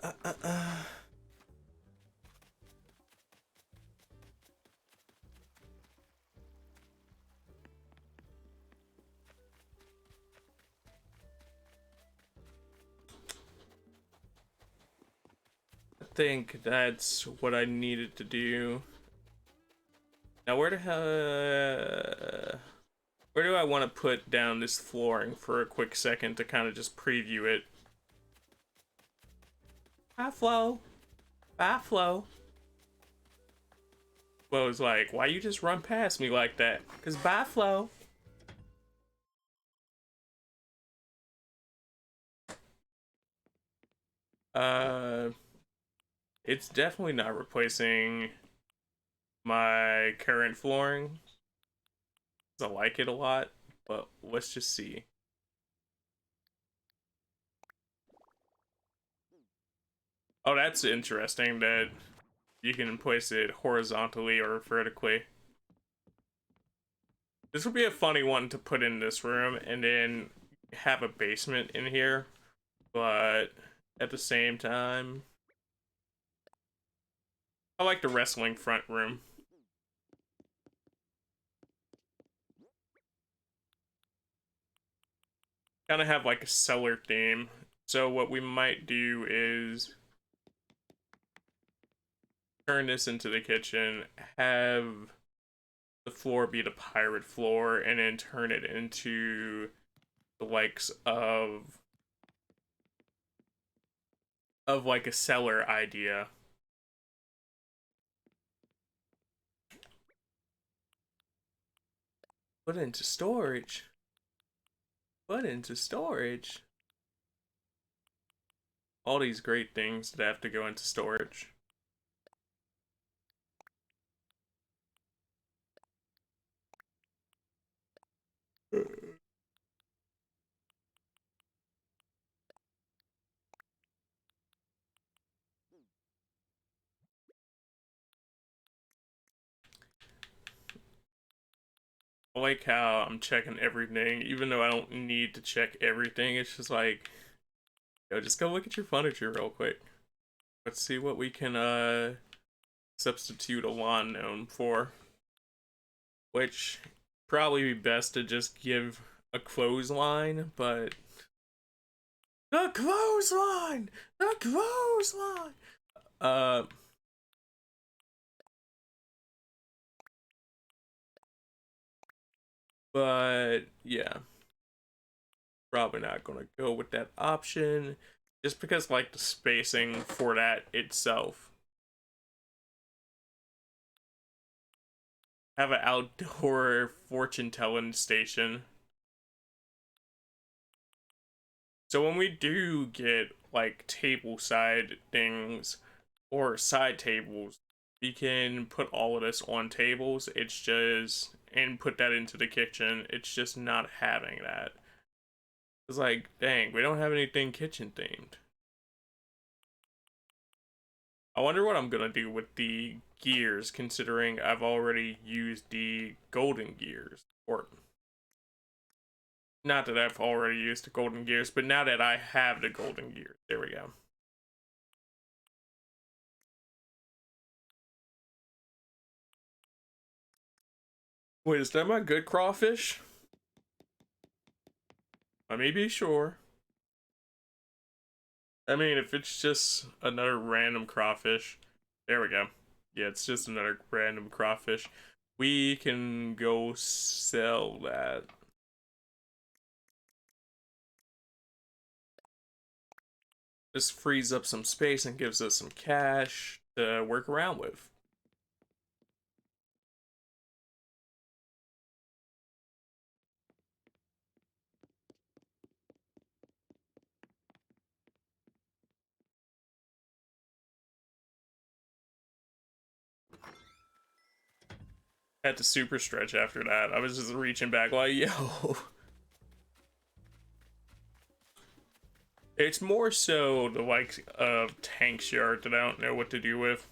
I think that's what I needed to do. Now where the hell... where do I want to put down this flooring for a quick second to kind of just preview it? Bye, Flo. Bye, Flo. Flo's like, why you just run past me like that? Cause bye, Flo. It's definitely not replacing my current flooring. I like it a lot, but let's just see. Oh, that's interesting that you can place it horizontally or vertically. This would be a funny one to put in this room and then have a basement in here, but at the same time, I like the wrestling front room. Kind of have like a cellar theme. So what we might do is turn this into the kitchen, have the floor be the pirate floor, and then turn it into the likes of like a cellar idea. Put into storage. Put into storage. All these great things that have to go into storage. I like how I'm checking everything, even though I don't need to check everything. It's just like, yo, just go look at your furniture real quick. Let's see what we can substitute a lawn gnome for. Which probably be best to just give a clothesline, but the clothesline! The clothesline! But yeah, probably not gonna go with that option just because like the spacing for that itself. Have an outdoor fortune telling station. So when we do get like table side things or side tables, we can put all of this on tables. It's just, and put that into the kitchen. It's just not having that. It's like, dang, we don't have anything kitchen themed. I wonder what I'm gonna do with the gears, considering I've already used the golden gears. Or Not that I've already used the golden gears, but now that I have the golden gears, there we go. Wait, is that my good crawfish? Let me be sure. I mean, if it's just another random crawfish, there we go. Yeah, it's just another random crawfish. We can go sell that. This frees up some space and gives us some cash to work around with. Had to super stretch after that. I was just reaching back like, yo. It's more so the like tank yard that I don't know what to do with.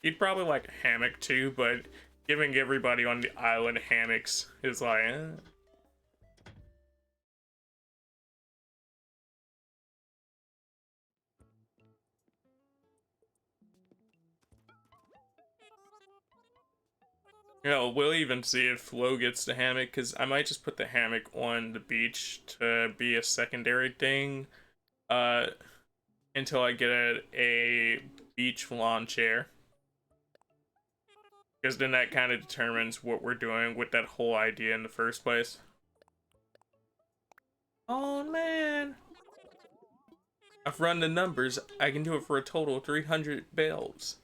You'd probably like a hammock too, but giving everybody on the island hammocks is like, eh. You know, we'll even see if Flo gets the hammock, because I might just put the hammock on the beach to be a secondary thing uh, until I get a beach lawn chair. Because then that kind of determines what we're doing with that whole idea in the first place. Oh man. I've run the numbers. I can do it for a total of 300 bales.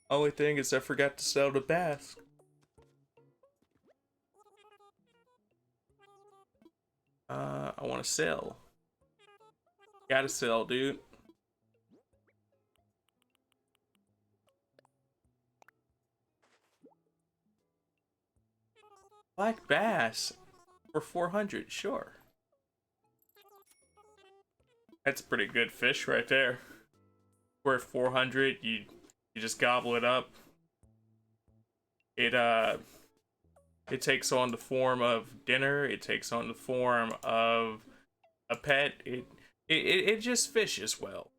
Only thing is I forgot to sell the bath. I want to sell. Gotta sell, dude. Black bass for 400, sure. That's a pretty good fish right there. Worth 400, you just gobble it up. It takes on the form of dinner. It takes on the form of a pet. It just fishes well.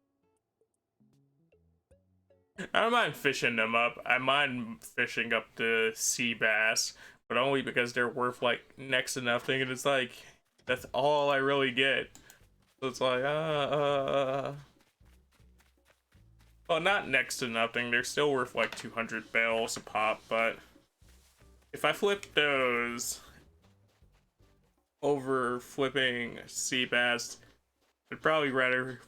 I don't mind fishing them up. I mind fishing up the sea bass, but only because they're worth like next to nothing, and it's like that's all I really get. So it's like well, not next to nothing. They're still worth like 200 bells a pop, but if I flip those over flipping sea bass, I'd probably rather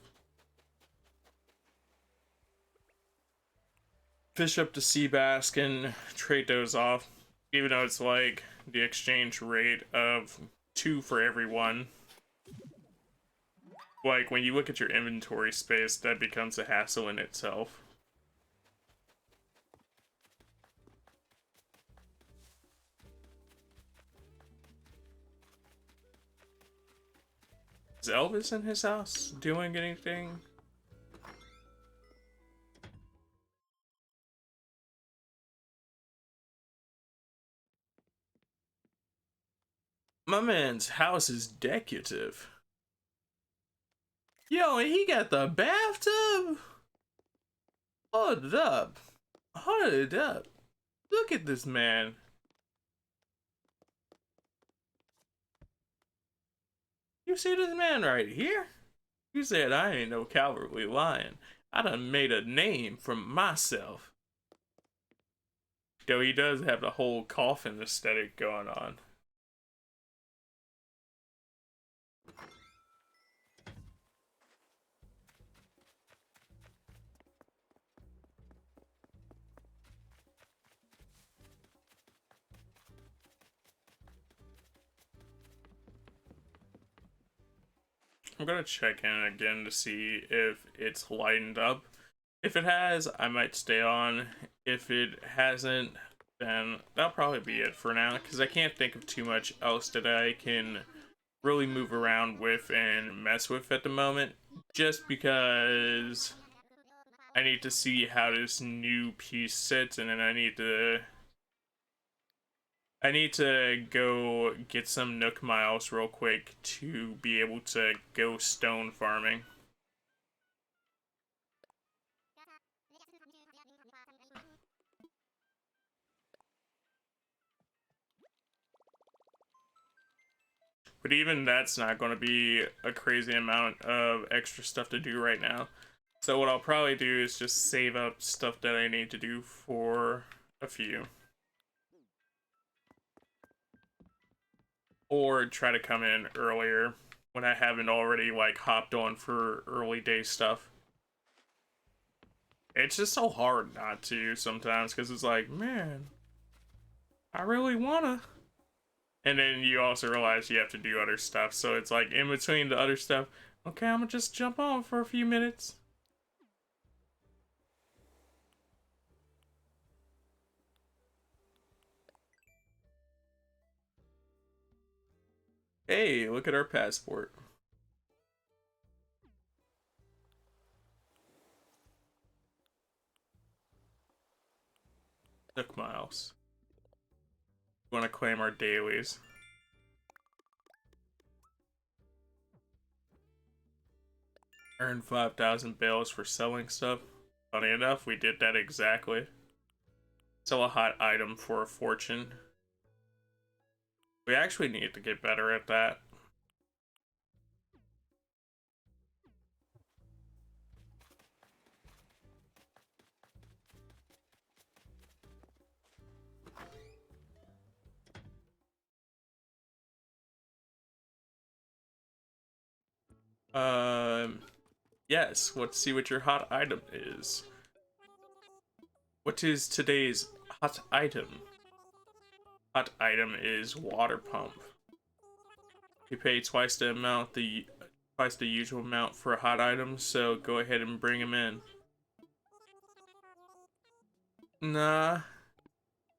fish up the sea bass and trade those off, even though it's like the exchange rate of 2 for every one. Like when you look at your inventory space, that becomes a hassle in itself. Is Elvis in his house doing anything? My man's house is decorative. Yo, and he got the bathtub? Hold it up. Hold it up. Look at this man. You see this man right here? You said I ain't no cowardly lion. I done made a name for myself. Though he does have the whole coffin aesthetic going on. I'm gonna check in again to see if it's lightened up. If it has, I might stay on. If it hasn't, then that'll probably be it for now, because I can't think of too much else that I can really move around with and mess with at the moment, just because I need to see how this new piece sits, and then I need to I need to go get some Nook Miles real quick to be able to go stone farming. But even that's not going to be a crazy amount of extra stuff to do right now. So what I'll probably do is just save up stuff that I need to do for a few. Or try to come in earlier when I haven't already like hopped on for early day stuff. It's just so hard not to sometimes because it's like, man, I really wanna. And then you also realize you have to do other stuff. So it's like in between the other stuff, okay, I'm gonna just jump on for a few minutes. Hey, look at our passport. Nook Miles. We want to claim our dailies. Earn 5,000 bales for selling stuff. Funny enough, we did that exactly. Sell a hot item for a fortune. We actually need to get better at that. Yes, let's see what your hot item is. What is today's hot item? Hot item is water pump. You pay twice the usual amount for a hot item, so go ahead and bring him in. Nah,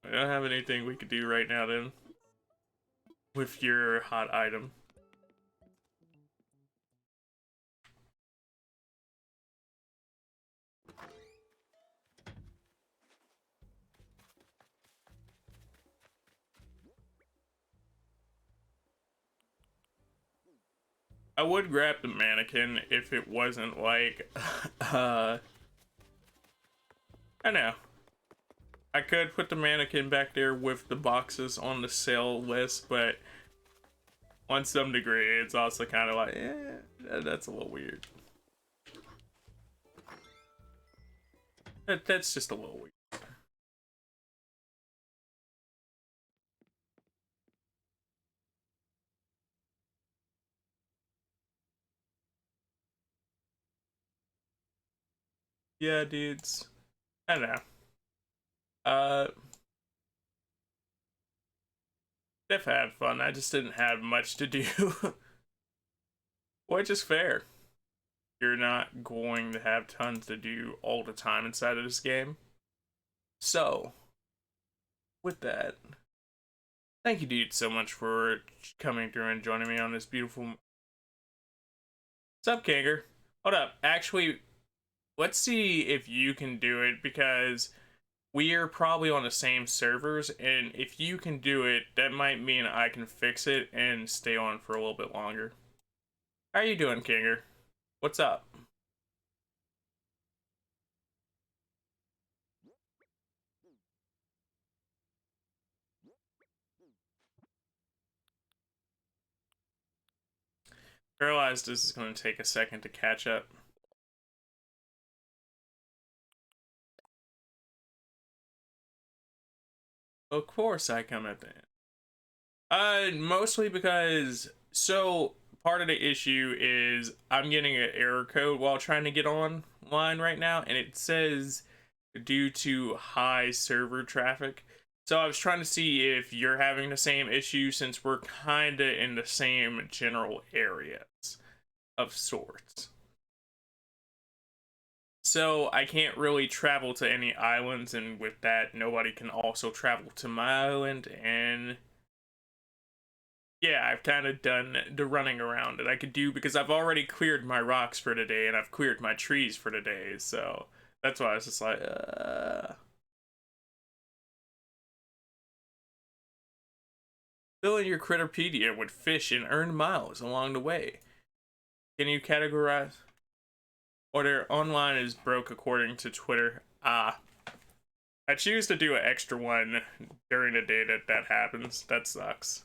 I don't have anything we could do right now then with your hot item. I would grab the mannequin if it wasn't like, I know. I could put the mannequin back there with the boxes on the sale list, but on some degree, it's also kind of like, that's a little weird. That's just a little weird. Yeah, dudes. I don't know. Uh, Def had fun. I just didn't have much to do. Which is fair. You're not going to have tons to do all the time inside of this game. So, with that, thank you, dude, so much for coming through and joining me on this beautiful. What's up, Kanger? Hold up. Actually, let's see if you can do it because we are probably on the same servers, and if you can do it, that might mean I can fix it and stay on for a little bit longer. How are you doing, Kanger? What's up? I realize this is going to take a second to catch up. Of course I come at the end. Mostly because, so part of the issue is I'm getting an error code while trying to get online right now, and it says due to high server traffic. So I was trying to see if you're having the same issue since we're kinda in the same general areas of sorts. So I can't really travel to any islands, and with that, nobody can also travel to my island, and yeah, I've kind of done the running around that I could do because I've already cleared my rocks for today and I've cleared my trees for today, so that's why I was just like, Fill in your Critterpedia with fish and earn miles along the way. Can you categorize? Order online is broke according to Twitter. Ah. I choose to do an extra one during the day that happens. That sucks.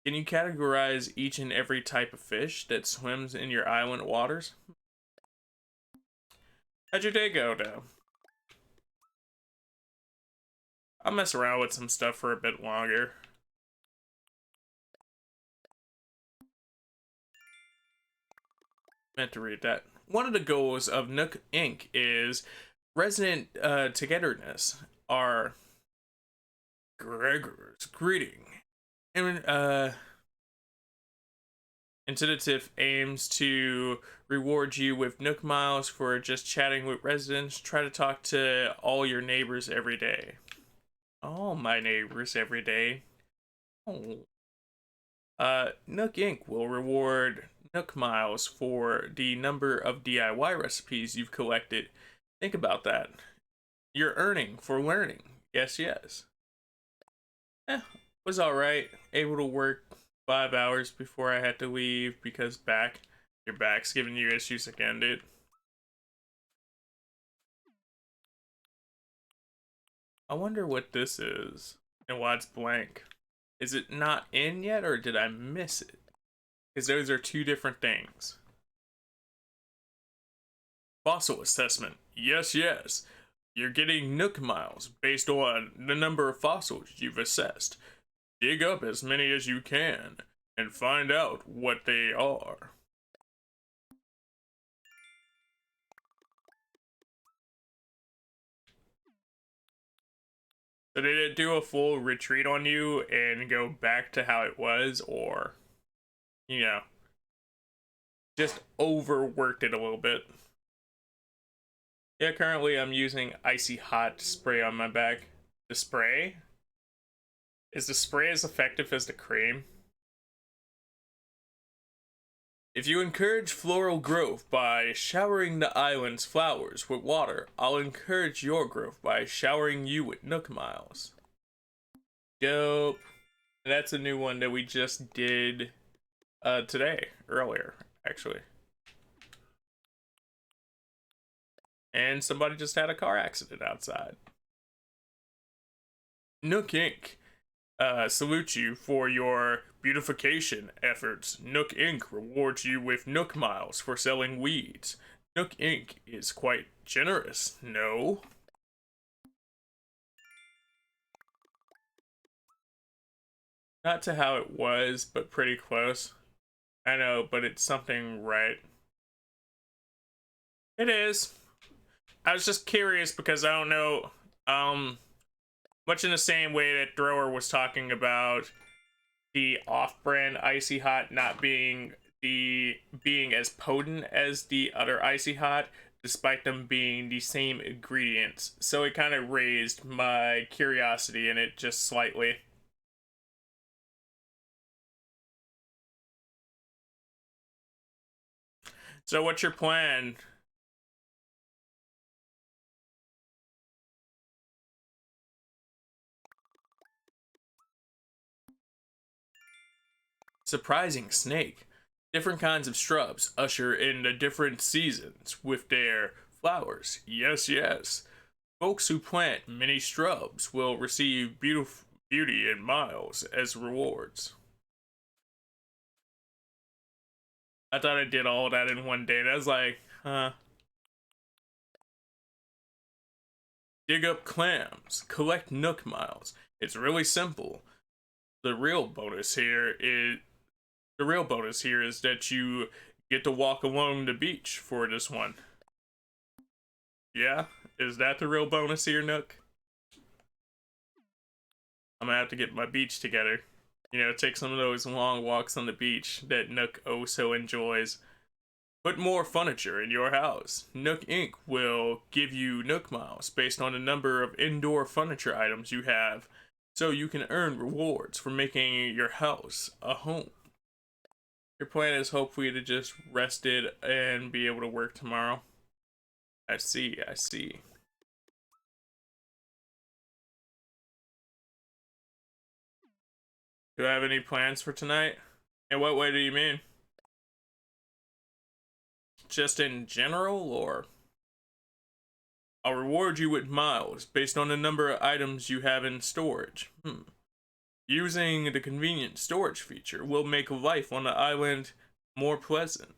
Can you categorize each and every type of fish that swims in your island waters? How'd your day go, though? I'll mess around with some stuff for a bit longer. Meant to read that. One of the goals of Nook Inc. is resident togetherness. Our Gregor's greeting. And Initiative aims to reward you with Nook Miles for just chatting with residents. Try to talk to all your neighbors every day. All my neighbors every day. Oh. Nook Inc. will reward Nook Miles for the number of DIY recipes you've collected. Think about that. You're earning for learning. Yes, yes. Was alright. Able to work 5 hours before I had to leave because your back's giving you issues again, dude. I wonder what this is and why it's blank. Is it not in yet or did I miss it? Because those are two different things. Fossil assessment. Yes, yes. You're getting Nook Miles based on the number of fossils you've assessed. Dig up as many as you can and find out what they are. So did it do a full retreat on you and go back to how it was, or, you know, just overworked it a little bit? Yeah, currently I'm using Icy Hot spray on my back. The spray? Is the spray as effective as the cream? If you encourage floral growth by showering the island's flowers with water, I'll encourage your growth by showering you with Nook Miles. Dope. That's a new one that we just did earlier, actually. And somebody just had a car accident outside. Nook Inc. Salute you for your beautification efforts. Nook Inc. rewards you with Nook Miles for selling weeds. Nook Inc. is quite generous, no? Not to how it was, but pretty close. I know, but it's something right. It is. I was just curious because I don't know, much in the same way that Thrower was talking about the off-brand Icy Hot not being as potent as the other Icy Hot, despite them being the same ingredients. So it kind of raised my curiosity in it just slightly. So what's your plan? Surprising snake. Different kinds of shrubs usher in the different seasons with their flowers. Yes, yes. Folks who plant many shrubs will receive beauty and miles as rewards. I thought I did all that in one day. And I was like, huh. Dig up clams. Collect Nook Miles. It's really simple. The real bonus here is that you get to walk along the beach for this one. Yeah? Is that the real bonus here, Nook? I'm gonna have to get my beach together. You know, take some of those long walks on the beach that Nook oh so enjoys. Put more furniture in your house. Nook Inc. will give you Nook Miles based on the number of indoor furniture items you have, so you can earn rewards for making your house a home. Your plan is hopefully to just rest it and be able to work tomorrow. I see, I see. Do I have any plans for tonight? In what way do you mean? Just in general, or? I'll reward you with miles based on the number of items you have in storage. Using the convenient storage feature will make life on the island more pleasant.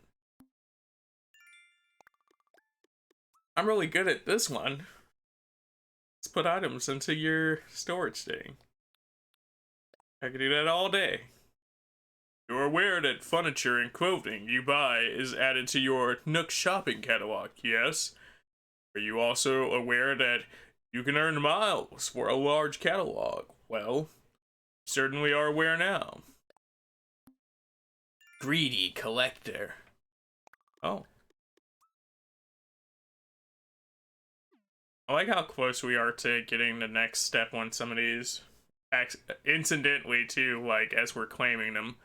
I'm really good at this one. Let's put items into your storage thing. I can do that all day. You're aware that furniture and clothing you buy is added to your Nook shopping catalog, yes? Are you also aware that you can earn miles for a large catalog? Well, certainly are aware now. Greedy collector. Oh. I like how close we are to getting the next step on some of these. Incidentally, too, like, as we're claiming them.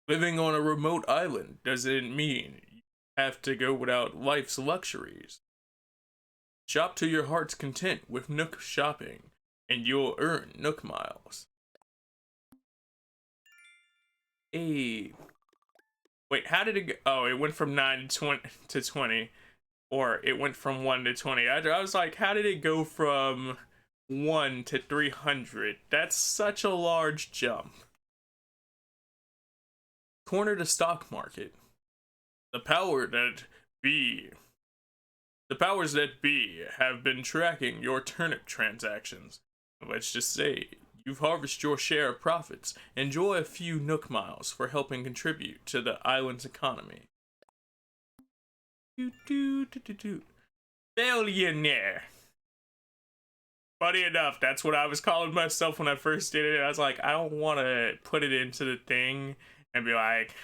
Living on a remote island doesn't mean you have to go without life's luxuries. Shop to your heart's content with Nook shopping, and you'll earn Nook miles. Hey. Wait, how did it go? Oh, it went from 9 to 20. Or it went from 1 to 20. I was like, how did it go from 1 to 300? That's such a large jump. Corner the stock market. The powers that be have been tracking your turnip transactions. Let's just say you've harvested your share of profits. Enjoy a few Nook miles for helping contribute to the island's economy. Billionaire. Funny enough, that's what I was calling myself when I first did it. I was like, I don't want to put it into the thing and be like,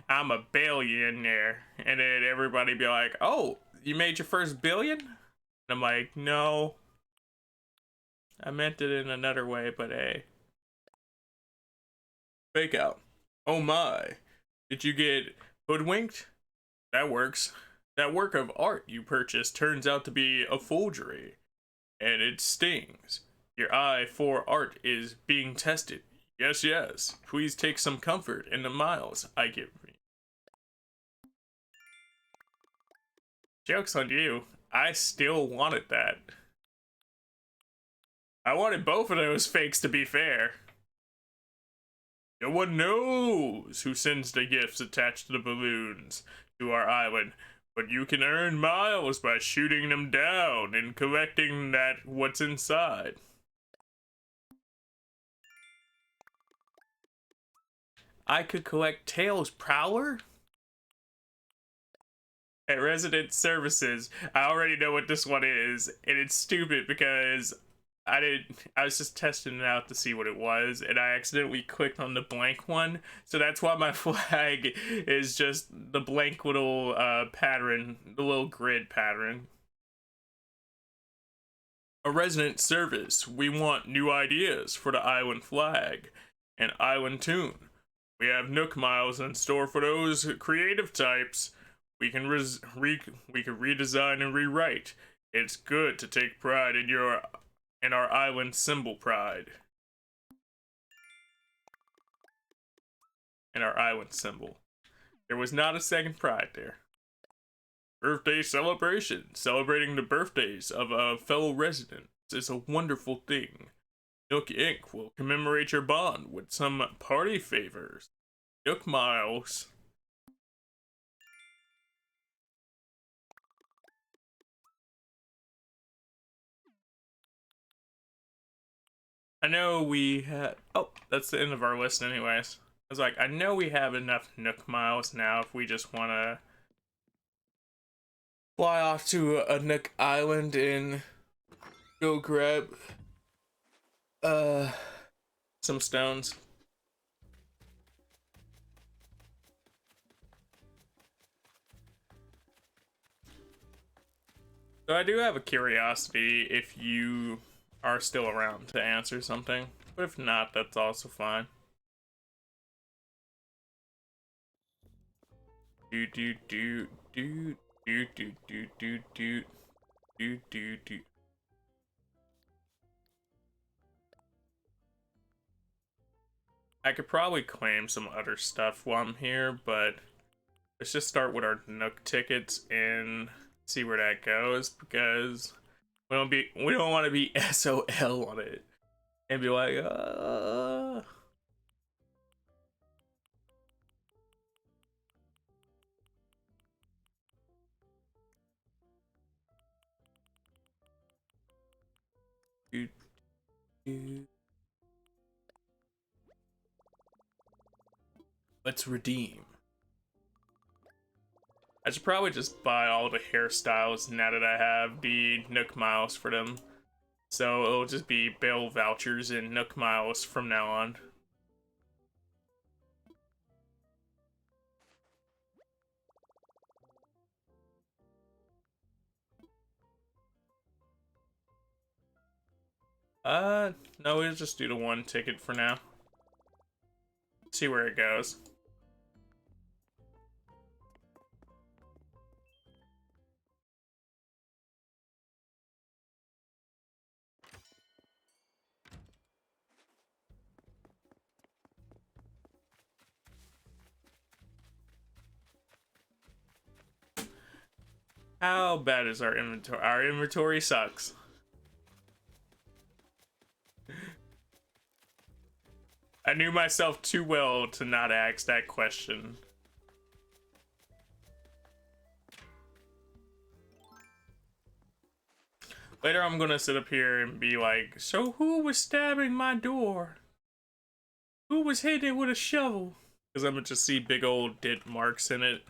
I'm a billionaire. And then everybody be like, oh, you made your first billion? And I'm like, no. I meant it in another way, but hey. Fake out. Oh my. Did you get hoodwinked? That works. That work of art you purchased turns out to be a forgery. And it stings. Your eye for art is being tested. Yes, yes. Please take some comfort in the miles I give you. Joke's on you. I still wanted that. I wanted both of those fakes to be fair. No one knows who sends the gifts attached to the balloons to our island, but you can earn miles by shooting them down and collecting what's inside. I could collect Tails Prowler? At Resident Services, I already know what this one is, and it's stupid because I was just testing it out to see what it was, and I accidentally clicked on the blank one, so that's why my flag is just the blank little pattern, the little grid pattern. A resident service, we want new ideas for the island flag and island tune. We have Nook miles in store for those creative types. We can redesign and rewrite. It's good to take pride in our island symbol pride. In our island symbol. There was not a second pride there. Birthday celebration. Celebrating the birthdays of a fellow resident is a wonderful thing. Nook Inc. will commemorate your bond with some party favors. Nook miles. I know we had. Oh, that's the end of our list, anyways. I was like, I know we have enough Nook miles now if we just want to fly off to a Nook island and go grab some stones. So I do have a curiosity if you are still around to answer something, but if not, that's also fine. Do do do do do do do do do do do do. I could probably claim some other stuff while I'm here, but let's just start with our Nook tickets and see where that goes, because we don't want to be SOL on it and be like, do, do. Let's redeem. I should probably just buy all the hairstyles now that I have the Nook miles for them. So it'll just be Bill vouchers and Nook miles from now on. No, we'll just do the one ticket for now. See where it goes. How bad is our inventory? Our inventory sucks. I knew myself too well to not ask that question. Later I'm gonna sit up here and be like, so who was stabbing my door? Who was hitting it with a shovel? Because I'm gonna just see big old dent marks in it.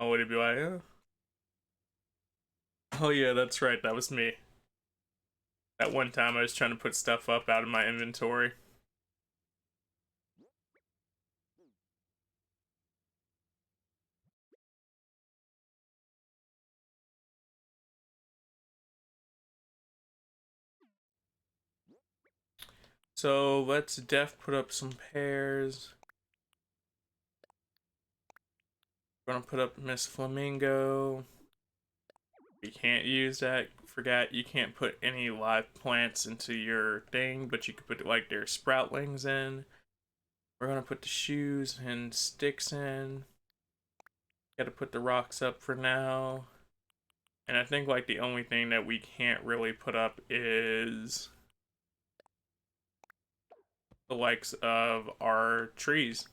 I would be like, oh yeah, that's right, that was me. That one time I was trying to put stuff up out of my inventory. So let's put up some pairs. We're gonna put up Miss Flamingo. You can't use that. Forgot you can't put any live plants into your thing, but you can put like their sproutlings in. We're gonna put the shoes and sticks in. Gotta put the rocks up for now. And I think like the only thing that we can't really put up is the likes of our trees.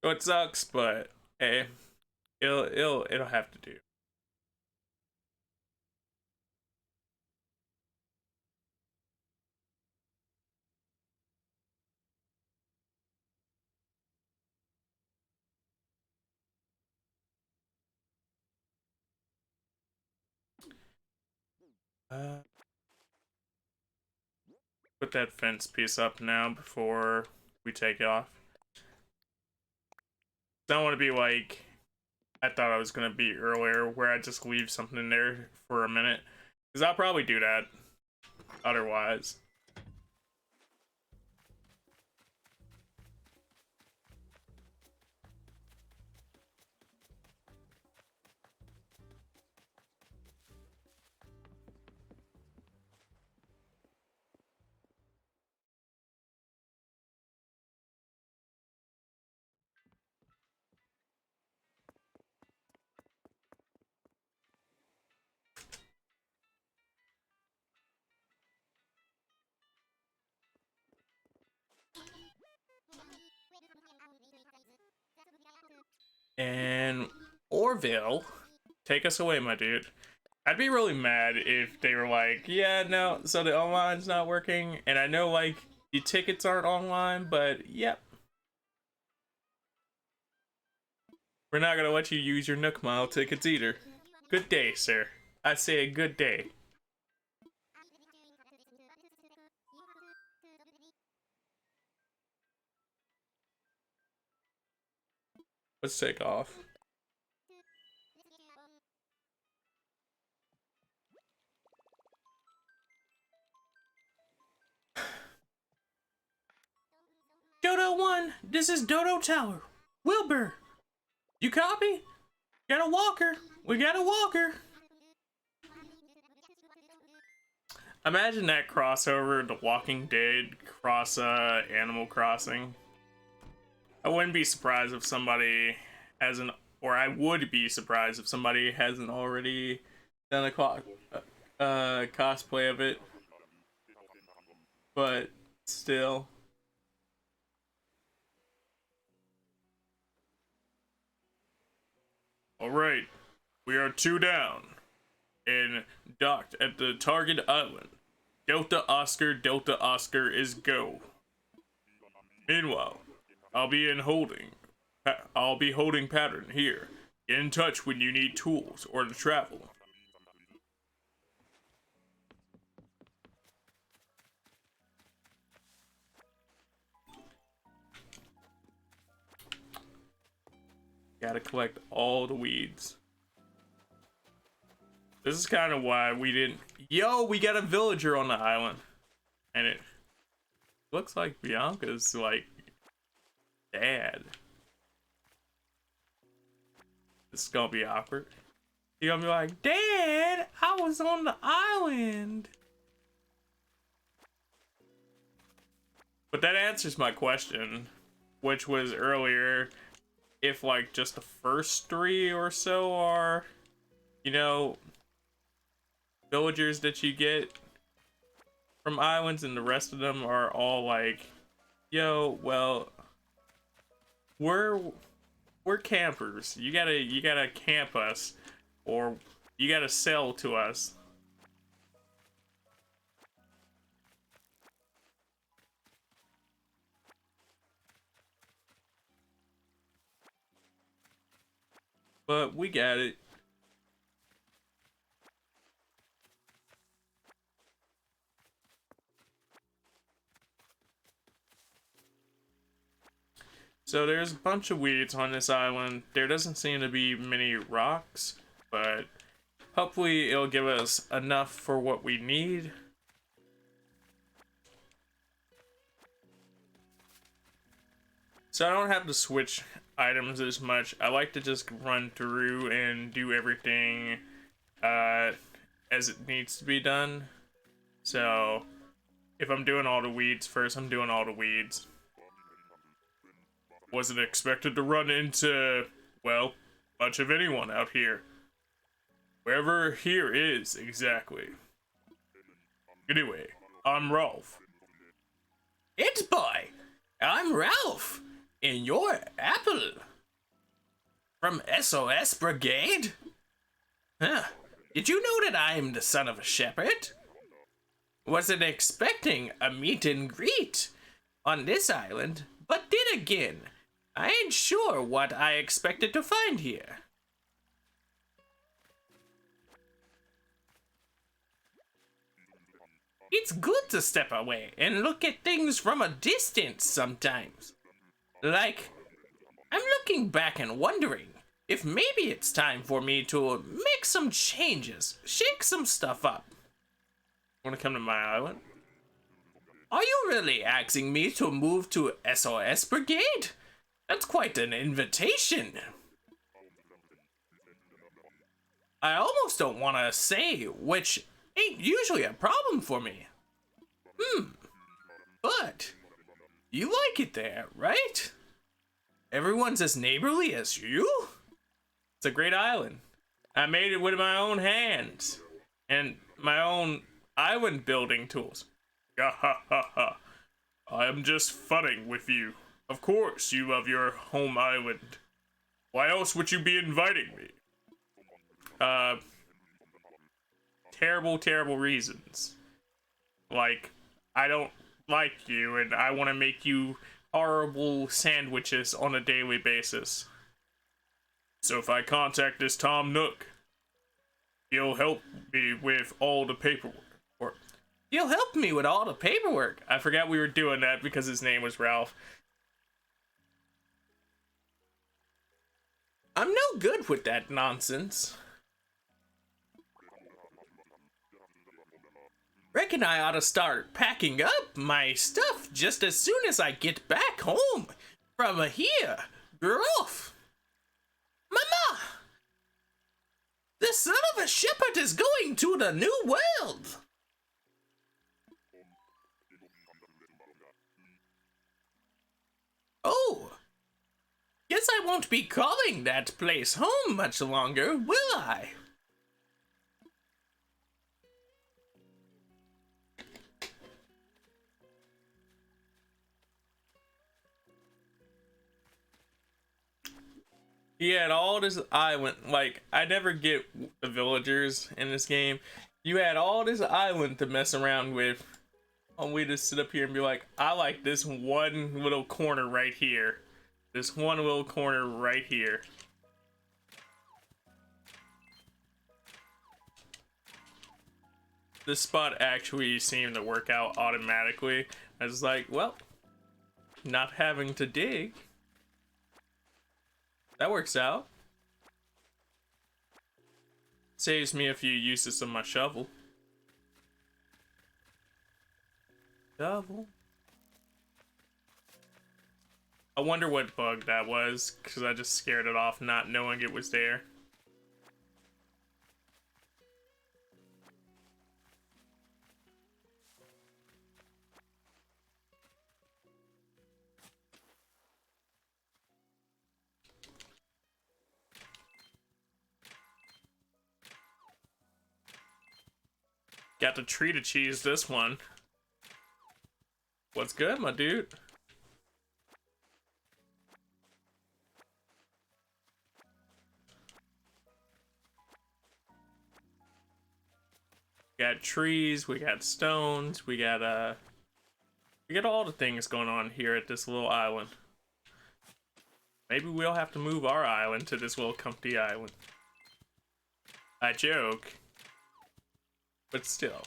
So it sucks, but hey, it'll have to do. Put that fence piece up now before we take off. Don't want to be like I thought I was gonna be earlier, where I just leave something in there for a minute, because I'll probably do that otherwise. And Orville, take us away, my dude. I'd be really mad if they were like, yeah, no, so the online's not working, and I know like the tickets aren't online, but yep. We're not gonna let you use your Nook Mile tickets either. Good day, sir. I say a good day. Let's take off. Dodo 1, this is Dodo Tower. Wilbur, you copy? Got a walker. We got a walker. Imagine that crossover, The Walking Dead cross Animal Crossing. I wouldn't be surprised if somebody hasn't, or I would be surprised if somebody hasn't already done a cosplay of it. But still. Alright, we are 2 down and docked at the target island. Delta Oscar is go. Meanwhile, I'll be holding pattern here. Get in touch when you need tools or to travel. Gotta collect all the weeds. This is kind of why we didn't... Yo, we got a villager on the island. And it looks like Bianca's, like, dad. This is gonna be awkward. You're gonna be like, Dad, I was on the island. But that answers my question, which was earlier, if, like, just the first 3 or so are, you know, villagers that you get from islands, and the rest of them are all like, yo, well, we're campers. You gotta camp us, or you gotta sell to us. But we got it. So there's a bunch of weeds on this island. There doesn't seem to be many rocks, but hopefully it'll give us enough for what we need. So I don't have to switch items as much. I like to just run through and do everything as it needs to be done. So if I'm doing all the weeds first, I'm doing all the weeds. Wasn't expected to run into, well, much of anyone out here. Wherever here is, exactly. Anyway, I'm Rolf. It's boy! I'm Ralph! And you're Apple! From SOS Brigade? Huh. Did you know that I'm the son of a shepherd? Wasn't expecting a meet and greet on this island, but did again. I ain't sure what I expected to find here. It's good to step away and look at things from a distance sometimes. Like, I'm looking back and wondering if maybe it's time for me to make some changes, shake some stuff up. Wanna come to my island? Are you really asking me to move to SOS Brigade? That's quite an invitation. I almost don't want to say, which ain't usually a problem for me. But you like it there, right? Everyone's as neighborly as you? It's a great island. I made it with my own hands and my own island building tools. Ha ha ha ha. I'm just funning with you. Of course you love your home island. Why else would you be inviting me? Terrible reasons. Like, I don't like you and I want to make you horrible sandwiches on a daily basis. So if I contact this Tom Nook, he'll help me with all the paperwork. Or he'll help me with all the paperwork. I forgot we were doing that because his name was Ralph. I'm no good with that nonsense. Reckon I ought to start packing up my stuff just as soon as I get back home from here. Gruff. Mama! The son of a shepherd is going to the new world. Oh, guess I won't be calling that place home much longer, will I? He had all this island. Like, I never get the villagers in this game. You had all this island to mess around with. And we just sit up here and be like, I like this one little corner right here. This one little corner right here. This spot actually seemed to work out automatically. I was like, well, not having to dig. That works out. Saves me a few uses of my shovel. Shovel. I wonder what bug that was, because I just scared it off not knowing it was there. Got the tree to cheese this one. What's good, my dude? We got trees, we got stones, we got all the things going on here at this little island. Maybe we'll have to move our island to this little comfy island. I joke. But still.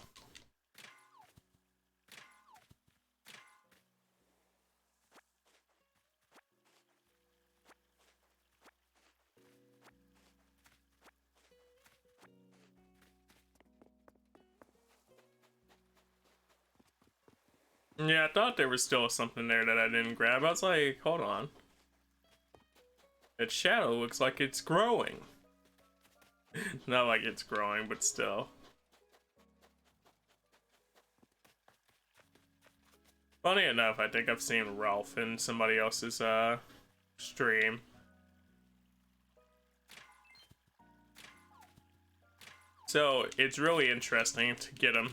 Yeah, I thought there was still something there that I didn't grab. I was like, hold on. That shadow looks like it's growing. Not like it's growing, but still. Funny enough, I think I've seen Ralph in somebody else's stream. So it's really interesting to get him.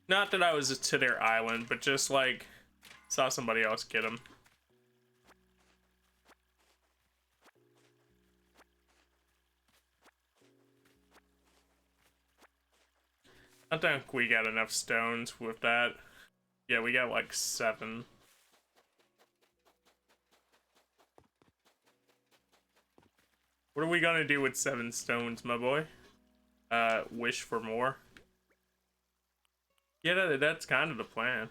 Not that I was to their island, but just like saw somebody else get him. I think we got enough stones with that. Yeah, we got like 7. What are we gonna do with 7 stones, my boy? Wish for more? Yeah, that's kind of the plan.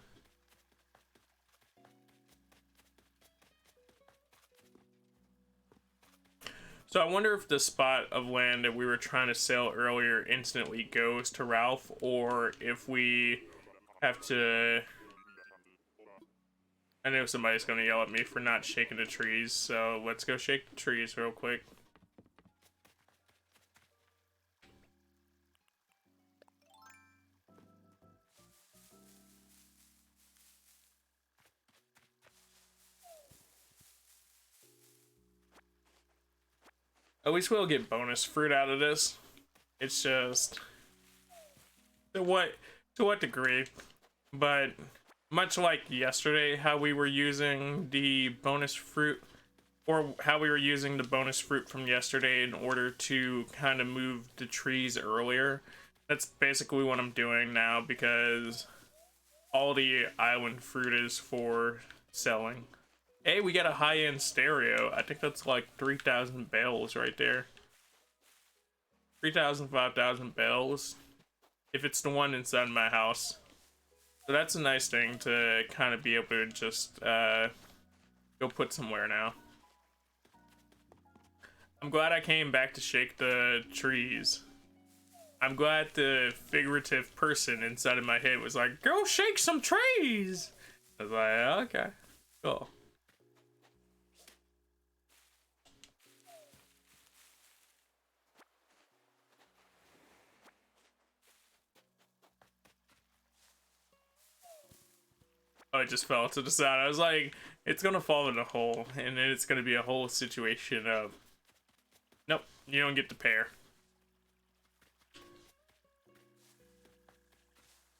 So I wonder if the spot of land that we were trying to sell earlier instantly goes to Ralph, or if we have to... I know somebody's gonna yell at me for not shaking the trees, so let's go shake the trees real quick. At least we'll get bonus fruit out of this. It's just... To what degree? But much like yesterday, how we were using the bonus fruit, or how we were using the bonus fruit from yesterday in order to kind of move the trees earlier, that's basically what I'm doing now, because all the island fruit is for selling. Hey, we got a high-end stereo. I think that's like 3,000 bells right there. 3,000, 5,000 bells. If it's the one inside my house. So that's a nice thing to kind of be able to just go put somewhere now. I'm glad I came back to shake the trees. I'm glad the figurative person inside of my head was like, go shake some trees! I was like, okay, cool. Oh, it just fell to the side. I was like, It's gonna fall in a hole, and then it's gonna be a whole situation of, nope, you don't get the pear.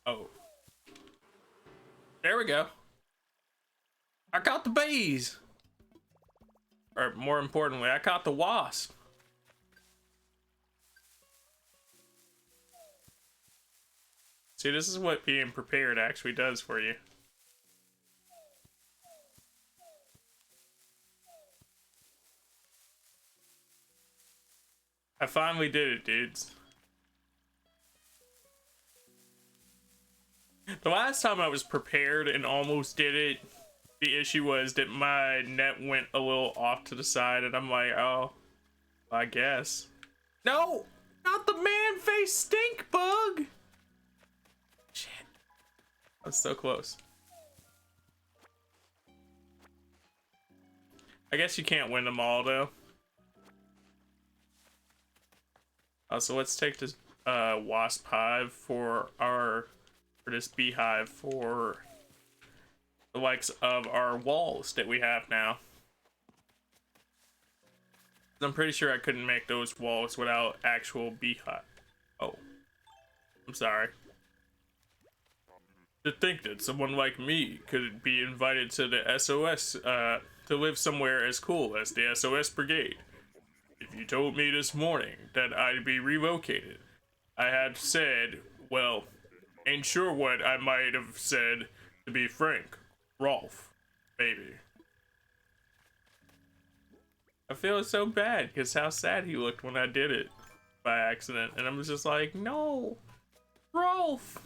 Oh. There we go. I caught the bees! Or more importantly, I caught the wasp. See, this is what being prepared actually does for you. I finally did it, dudes. The last time I was prepared and almost did it, the issue was that my net went a little off to the side, and I'm like, oh, I guess. No! Not the man-faced stink bug! Shit. I was so close. I guess you can't win them all, though. So let's take this wasp hive for this beehive for the likes of our walls that we have now. I'm pretty sure I couldn't make those walls without actual beehive. Oh, I'm sorry. To think that someone like me could be invited to the SOS to live somewhere as cool as the SOS Brigade. If you told me this morning that I'd be relocated, I had said, well, ain't sure what I might have said, to be frank. Rolf, baby. I feel so bad because how sad he looked when I did it by accident, and I was just like, no, Rolf.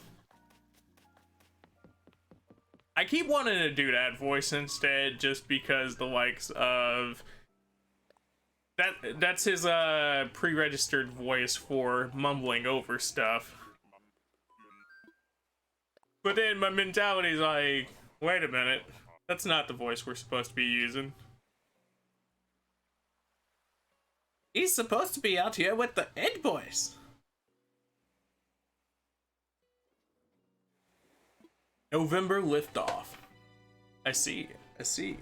I keep wanting to do that voice instead, just because the likes of that's his pre-registered voice for mumbling over stuff. But then my mentality's like, wait a minute, that's not the voice we're supposed to be using. He's supposed to be out here with the Ed boys. November liftoff. I see. I see.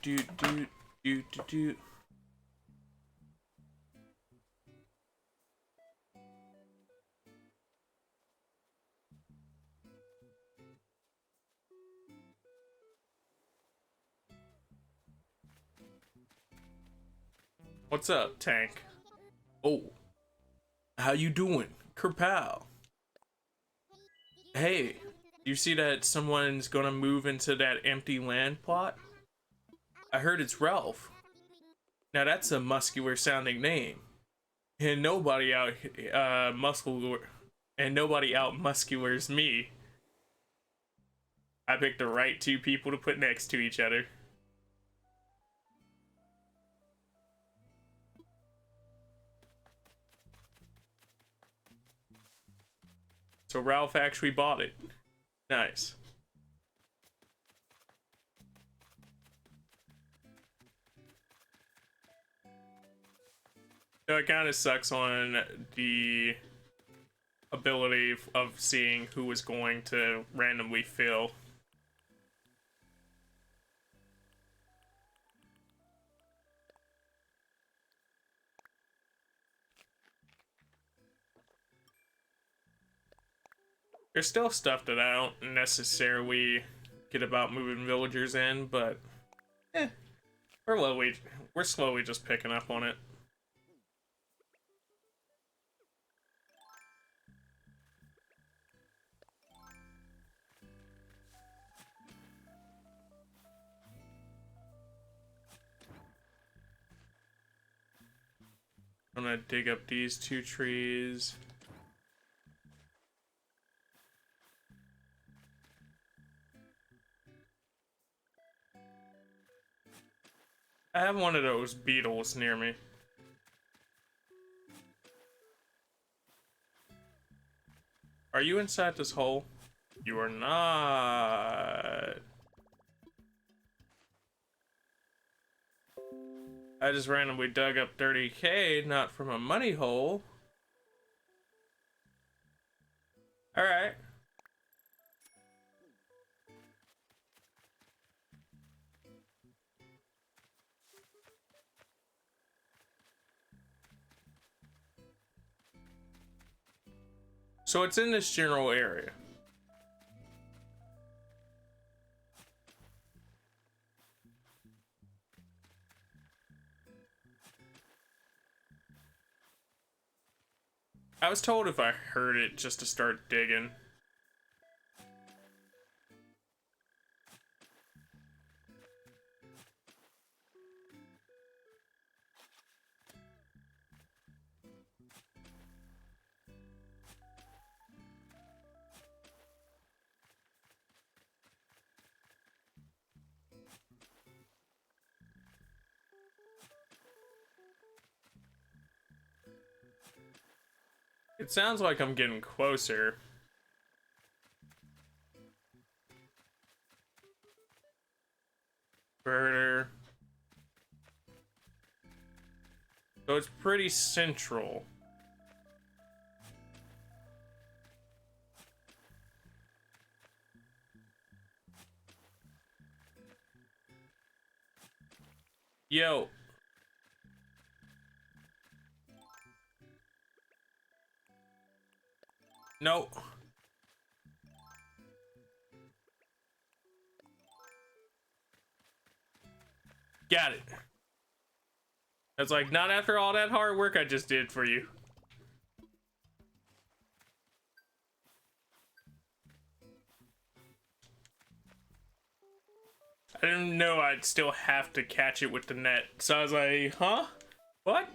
Do. What's up, Tank? Oh, how you doing, Kerpow? Hey, you see that someone's gonna move into that empty land plot? I heard it's Ralph. Now that's a muscular sounding name. And nobody out nobody out musculars me. I picked the right two people to put next to each other. So Ralph actually bought it. Nice. So it kind of sucks on the ability of seeing who is going to randomly fill. There's still stuff that I don't necessarily get about moving villagers in, but we're slowly just picking up on it. I'm gonna dig up these two trees. I have one of those beetles near me. Are you inside this hole? You are not. I just randomly dug up 30K, not from a money hole. Alright. So it's in this general area. I was told if I heard it just to start digging. It sounds like I'm getting closer. Further. So it's pretty central. Yo. No. Got it. It's like, not after all that hard work I just did for you. I didn't know I'd still have to catch it with the net. So I was like, huh? What?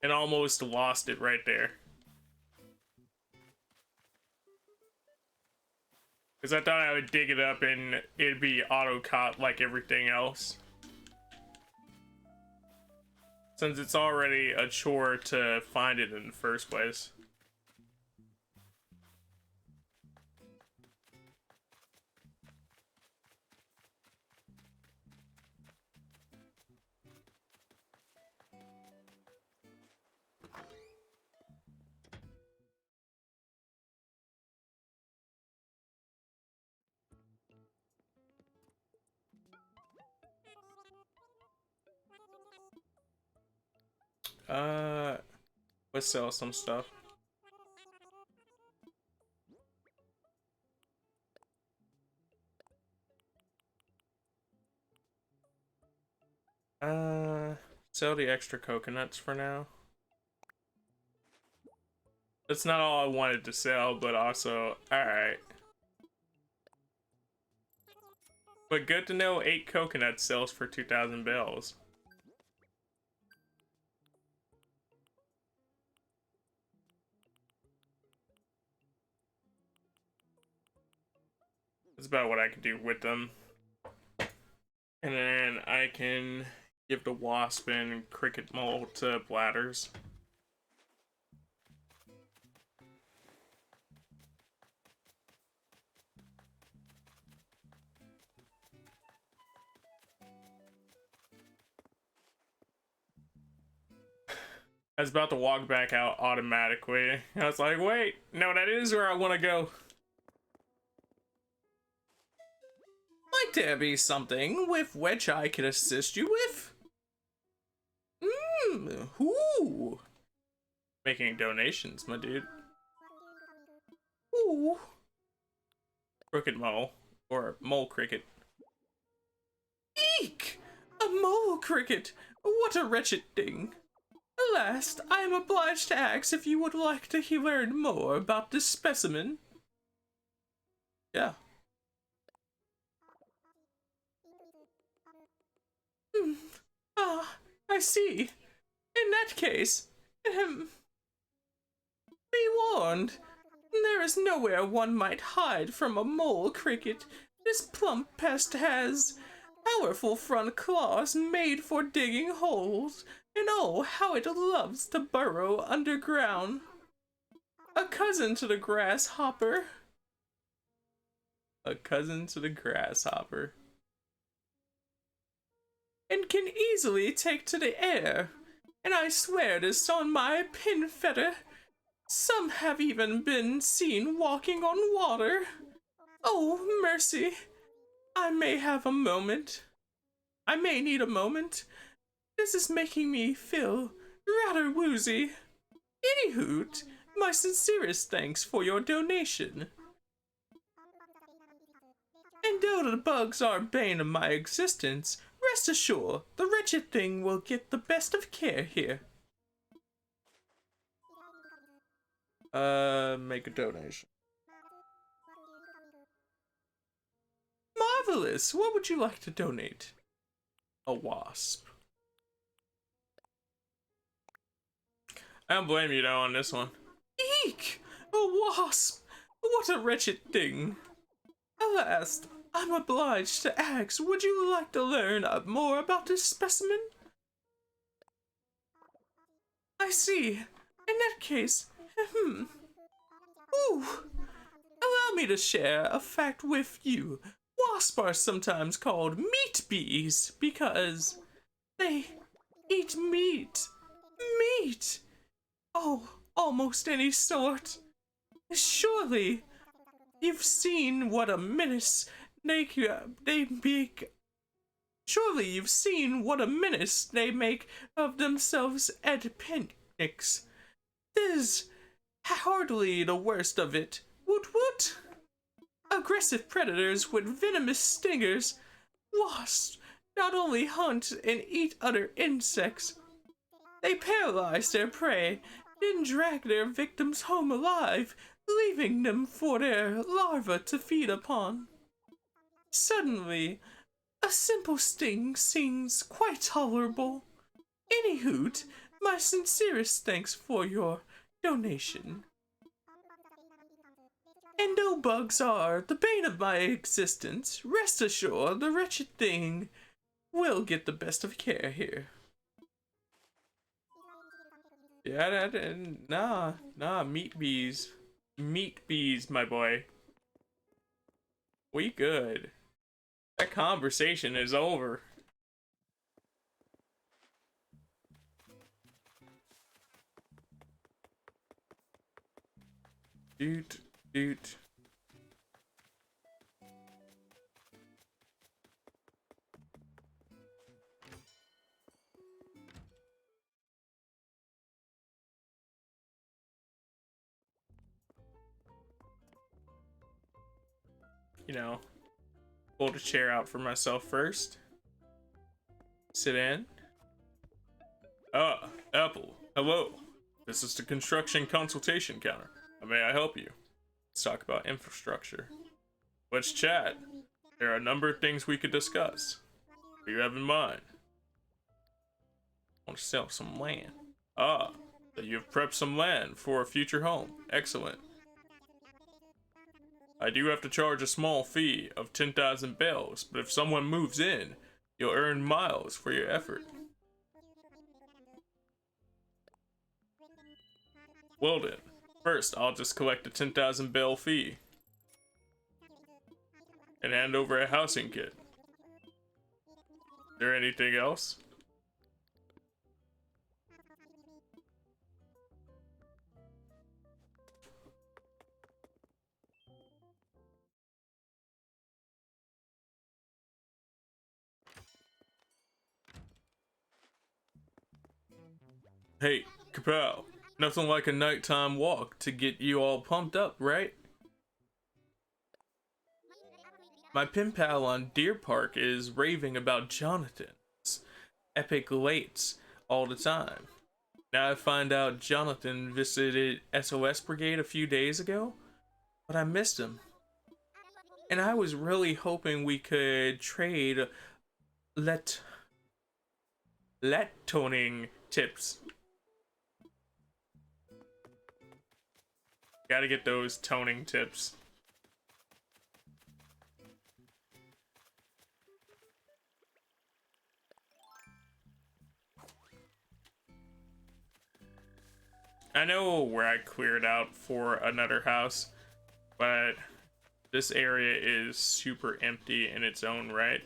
And almost lost it right there. Because I thought I would dig it up and it'd be auto-caught like everything else. Since it's already a chore to find it in the first place. Let's sell some stuff. Sell the extra coconuts for now. That's not all I wanted to sell, but also, alright. But good to know 8 coconuts sells for 2,000 bells. That's about what I can do with them. And then I can give the wasp and cricket mold to bladders. I was about to walk back out automatically. I was like, wait, no, that is where I want to go. Might there be something with which I can assist you with? Ooh. Making donations, my dude. Ooh. Crooked mole. Or mole cricket. Eek! A mole cricket! What a wretched thing. Alas, I am obliged to ask if you would like to learn more about this specimen. Yeah. Ah, I see. In that case, be warned. There is nowhere one might hide from a mole cricket. This plump pest has powerful front claws made for digging holes, and oh, how it loves to burrow underground. A cousin to the grasshopper. A cousin to the grasshopper. And can easily take to the air. And I swear it is on my pin feather. Some have even been seen walking on water. Oh, mercy. I may have a moment. I may need a moment. This is making me feel rather woozy. Anywho, my sincerest thanks for your donation. And though the bugs are bane of my existence, rest assured, the wretched thing will get the best of care here. Make a donation. Marvelous! What would you like to donate? A wasp. I don't blame you though on this one. Eek! A wasp! What a wretched thing! Alas, I'm obliged to ask, would you like to learn more about this specimen? I see. In that case, Ooh! Allow me to share a fact with you. Wasps are sometimes called meat bees because they eat meat. Meat! Oh, almost any sort. Surely, you've seen what a menace they make. Surely you've seen what a menace they make of themselves at picnics. This hardly the worst of it. Woot woot! Aggressive predators with venomous stingers. Wasps not only hunt and eat other insects, they paralyze their prey, then drag their victims home alive, leaving them for their larvae to feed upon. Suddenly, a simple sting seems quite tolerable. Anywho, my sincerest thanks for your donation. And though bugs are the bane of my existence, rest assured the wretched thing will get the best of care here. Yeah, nah, meat bees. Meat bees, my boy. We good. That conversation is over. Doot. You know, pull the chair out for myself first. Sit in. Apple. Hello. This is the construction consultation counter. How may I help you? Let's talk about infrastructure. Let's chat. There are a number of things we could discuss. What do you have in mind? I want to sell some land. So you've prepped some land for a future home. Excellent. I do have to charge a small fee of 10,000 bells, but if someone moves in, you'll earn miles for your effort. Well then, first I'll just collect a 10,000 bell fee and hand over a housing kit. Is there anything else? Hey, Kapow, nothing like a nighttime walk to get you all pumped up, right? My pen pal on Deer Park is raving about Jonathan's epic lates all the time. Now I find out Jonathan visited SOS Brigade a few days ago, but I missed him. And I was really hoping we could trade toning tips. Gotta get those toning tips. I know where I cleared out for another house, but this area is super empty in its own right.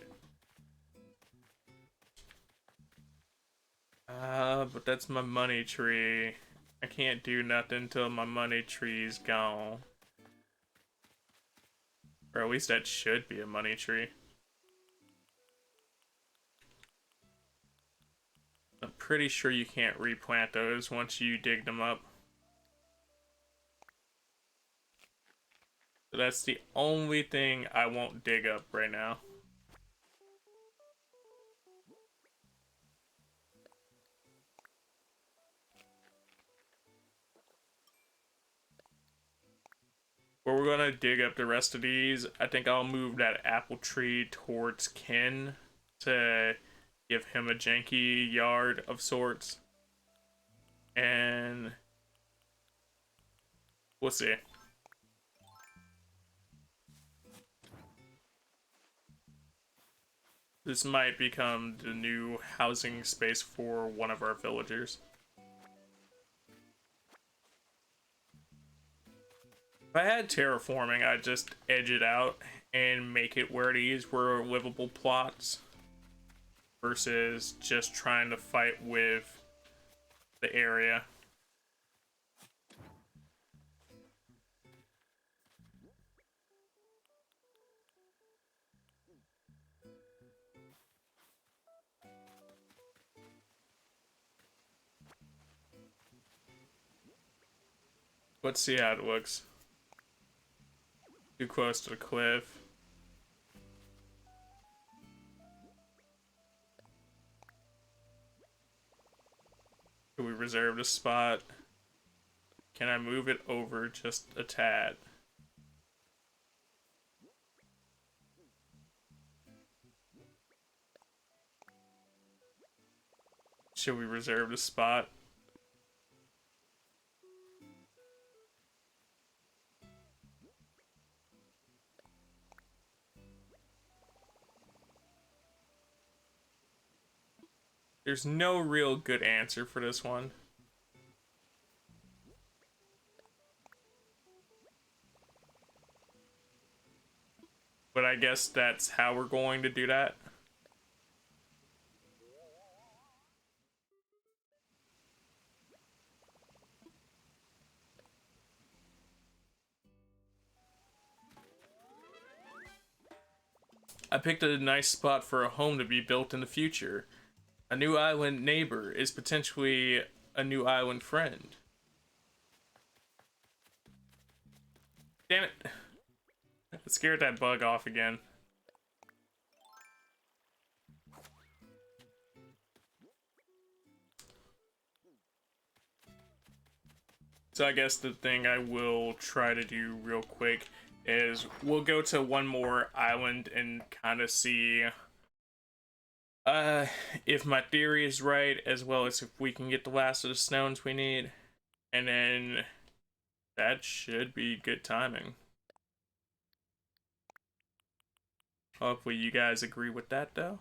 But that's my money tree. I can't do nothing till my money tree's gone. Or at least that should be a money tree. I'm pretty sure you can't replant those once you dig them up. So that's the only thing I won't dig up right now. But we're gonna dig up the rest of these. I think I'll move that apple tree towards Ken to give him a janky yard of sorts. And we'll see. This might become the new housing space for one of our villagers. If I had terraforming, I'd just edge it out and make it where these were livable plots versus just trying to fight with the area. Let's see how it looks. Too close to the cliff. Should we reserve the spot? Can I move it over just a tad? Should we reserve the spot? There's no real good answer for this one. But I guess that's how we're going to do that. I picked a nice spot for a home to be built in the future. A new island neighbor is potentially a new island friend. Damn it. It scared that bug off again. So I guess the thing I will try to do real quick is we'll go to one more island and kind of see if my theory is right, as well as if we can get the last of the stones we need. And then that should be good timing. Hopefully you guys agree with that though.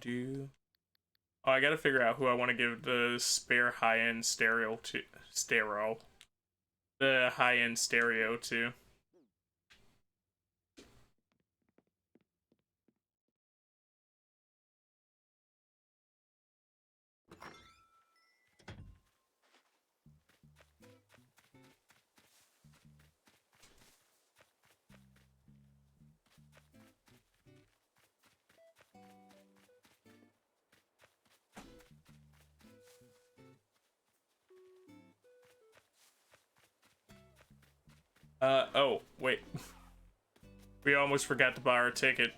Do. Oh, I gotta figure out who I want to give the spare high-end stereo to. The high-end stereo to. Oh, wait. We almost forgot to buy our ticket.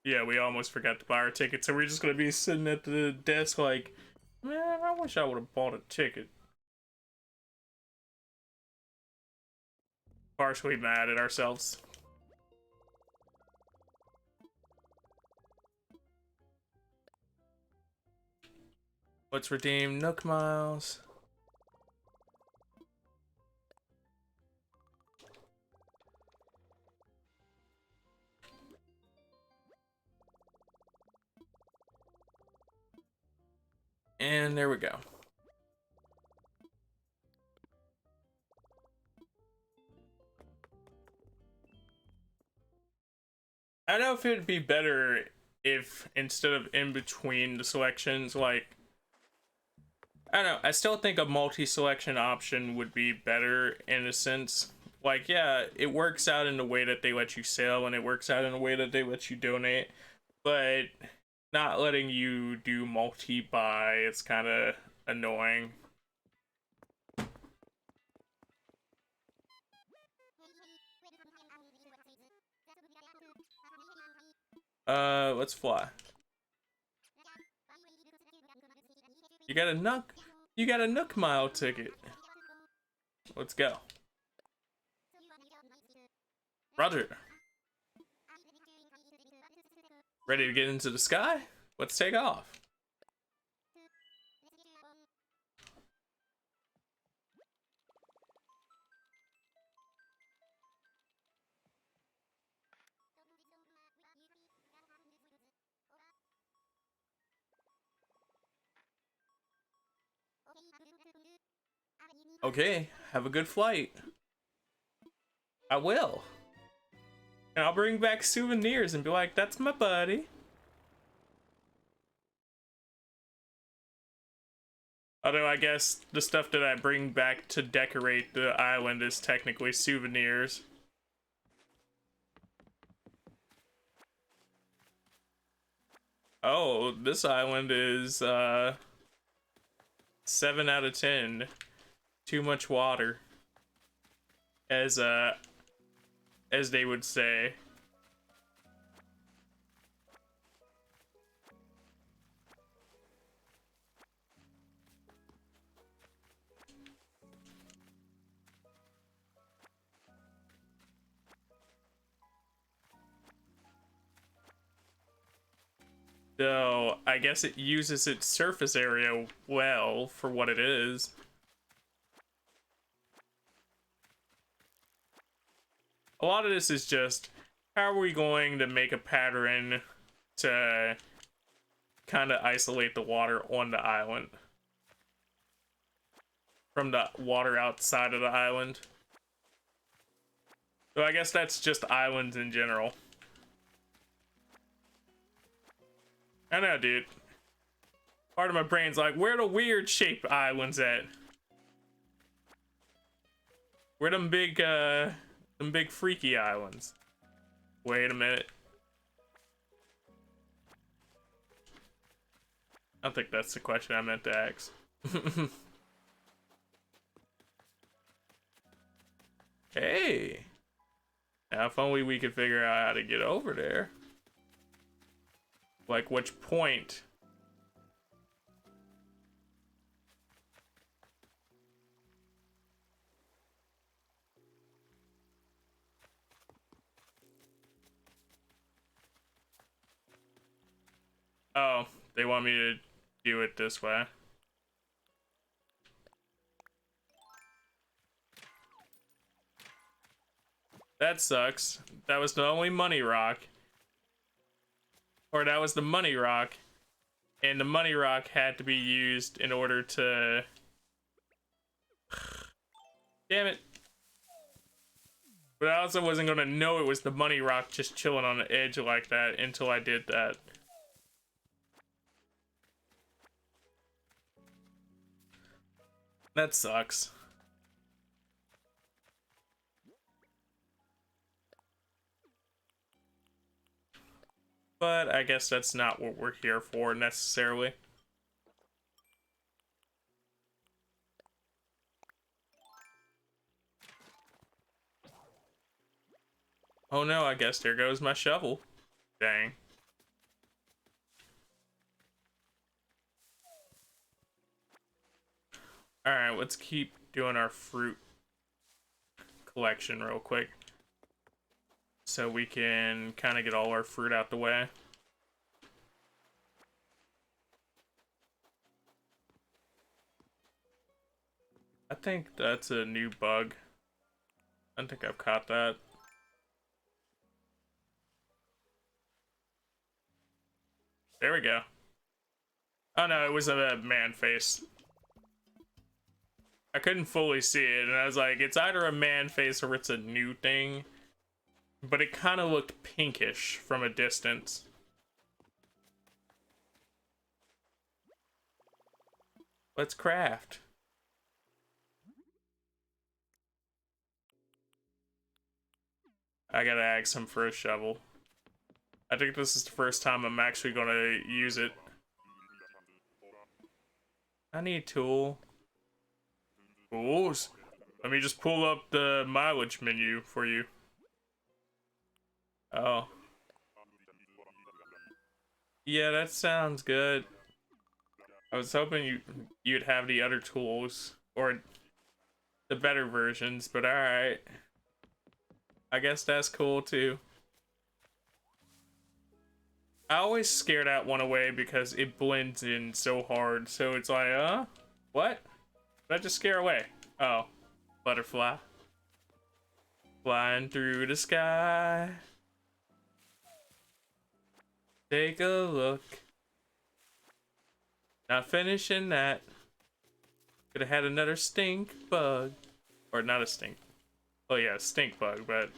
Yeah, we almost forgot to buy our ticket, so we're just gonna be sitting at the desk like, man, I wish I would have bought a ticket. Partially mad at ourselves. Let's redeem Nook Miles. And there we go. I don't know if it'd be better if instead of in between the selections, like, I don't know, I still think a multi-selection option would be better in a sense. Like, yeah, it works out in the way that they let you sell and it works out in the way that they let you donate, but not letting you do multi-buy, it's kind of annoying. Let's fly. You got a Nook Mile ticket. Let's go. Roger. Ready to get into the sky? Let's take off. Okay, have a good flight. I will. And I'll bring back souvenirs and be like, that's my buddy. Although I guess the stuff that I bring back to decorate the island is technically souvenirs. Oh, this island is 7 out of 10. Too much water. As they would say. So, I guess it uses its surface area well for what it is. A lot of this is just, how are we going to make a pattern to kind of isolate the water on the island from the water outside of the island? So I guess that's just islands in general. I know, dude. Part of my brain's like, where the weird shaped islands at? Where them big freaky islands? Wait a minute. I don't think that's the question I meant to ask. Hey. Now, if only we could figure out how to get over there. Like, which point? Oh, they want me to do it this way. That sucks. That was the only money rock. Or that was the money rock. And the money rock had to be used in order to... Damn it. But I also wasn't gonna know it was the money rock just chilling on the edge like that until I did that. That sucks. But I guess that's not what we're here for necessarily. Oh no, I guess there goes my shovel. Dang. Alright, let's keep doing our fruit collection real quick. So we can kind of get all our fruit out the way. I think that's a new bug. I don't think I've caught that. There we go. Oh no, it was a man face. I couldn't fully see it, and I was like, it's either a man face or it's a new thing. But it kind of looked pinkish from a distance. Let's craft. I gotta ask him for a shovel. I think this is the first time I'm actually gonna use it. I need a tool. Tools? Let me just pull up the mileage menu for you. Oh. Yeah, that sounds good. I was hoping you'd have the other tools, or the better versions, but alright. I guess that's cool too. I always scare that one away because it blends in so hard, so it's like, what? Did I just scare away? Oh, butterfly. Flying through the sky. Take a look. Not finishing that. Could have had another stink bug. Or not a stink. Oh yeah, stink bug, but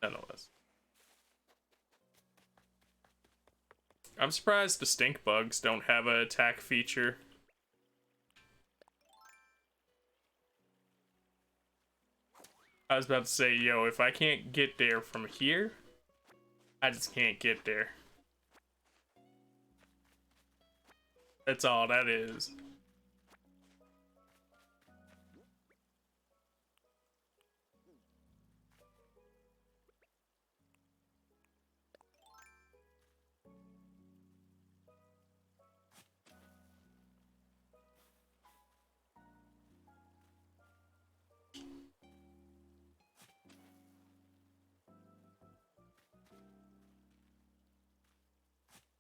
nonetheless. I'm surprised the stink bugs don't have an attack feature. I was about to say, yo, if I can't get there from here, I just can't get there. That's all that is.